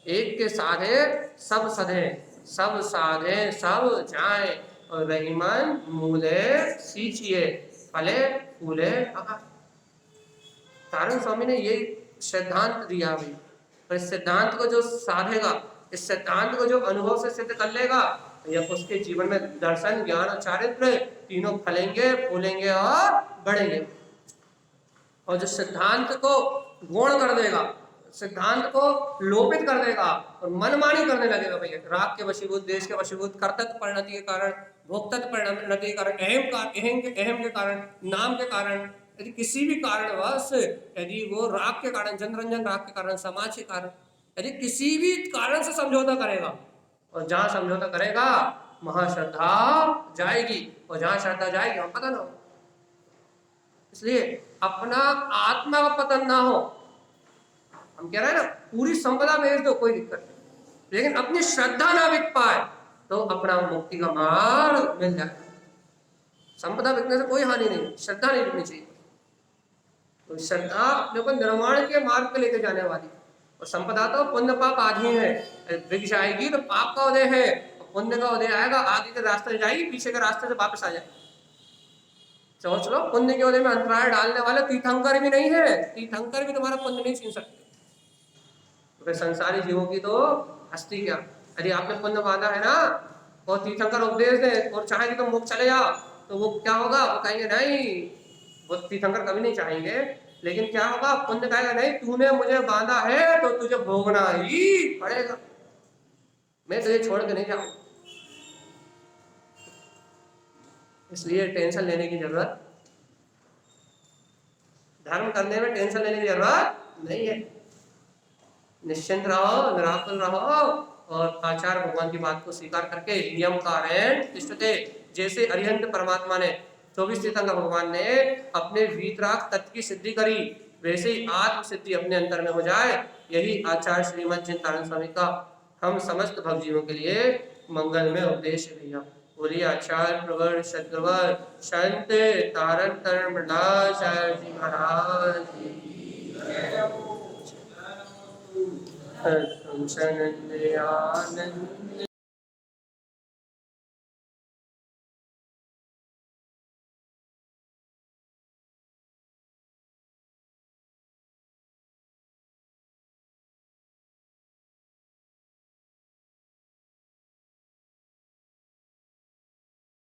एक के साधे सब सधे, सब साधे सब जाए, और रहीमन मूले सींचिए, फले फूले आकाश। तारण स्वामी ने ये सिद्धांत दिया भाई, और इस सिद्धांत को जो साधेगा, इस सिद्धांत को जो अनुभव से सिद्ध कर लेगा, या उसके जीवन में दर्शन ज्ञान और चारित्र तीनों फलेंगे फूलेंगे और बढ़ेंगे। और जो सिद्धांत को गौण कर देगा, सिद्धांत को लोपित कर देगा और मनमानी करने लगेगा भैया, राग के वशीभूत, देश के वशीभूत, कर्तव्य परिणति के कारण, भोक्तत्व परिणति के कारण, अहम के कारण, नाम के कारण, यदि किसी भी कारणवश यदि वो राग के कारण, जनरंजन राग के कारण, समाज के कारण, यदि किसी भी कारण से समझौता करेगा, और जहां समझौता करेगा वहां श्रद्धा जाएगी, और जहां श्रद्धा जाएगी वहां पतन हो। इसलिए अपना आत्मा का पतन ना हो। हम कह रहे हैं ना, पूरी संपदा बेच दो कोई दिक्कत नहीं, लेकिन अपनी श्रद्धा ना बिक पाए तो अपना मुक्ति का मार्ग मिल जाए। संपदा बिकने से कोई हानि नहीं, श्रद्धा नहीं बिकनी चाहिए। तो श्रद्धा अपने को निर्माण के मार्ग पे लेके जाने वाली, और संपदा तो पुण्य पाप आधी है, बिक जाएगी तो पाप का उदय है, पुण्य का उदय आएगा, आगे के रास्ते से जाएगी, पीछे के रास्ते से वापस आ जाएगी। सोच लो, पुण्य के उदय में अंतराय डालने वाले तीर्थंकर भी नहीं है, तीर्थंकर भी तुम्हारा पुण्य नहीं छीन सकते। तो संसारी जीवों की तो हस्ती क्या, यदि आपने पुण्य बांधा है ना, और तीर्थंकर उपदेश दे और चाहे कि तुम मुक्त चले जाओ, तो वो क्या होगा, वो कहेंगे नहीं, वो तीर्थंकर कभी नहीं चाहेंगे, लेकिन क्या होगा, पुण्य कहेगा नहीं, तूने मुझे बांधा है तो तुझे भोगना ही पड़ेगा, मैं तुझे छोड़ के नहीं जाऊंगा। इसलिए टेंशन लेने की जरूरत, धर्म करने में टेंशन लेने की जरूरत नहीं है। निश्चिंत रहो, निराकुल रहो, और आचार्य भगवान की बात को स्वीकार करके नियम कारण तिष्ठते। जैसे अरिहंत परमात्मा ने 24 तीर्थंकर भगवान ने अपने वीतराग तत्व की सिद्धि करी, वैसे ही आत्म सिद्धि अपने अंतर में हो जाए। यही आचार्य श्रीमद चिंतानंद स्वामी का हम समस्त भक्तजीवों के लिए मंगल में उपदेश है भैया। बोलिए आचार्य प्रवर सद्गुरुवर संत तारण धर्मदास जी महाराज की। आनंद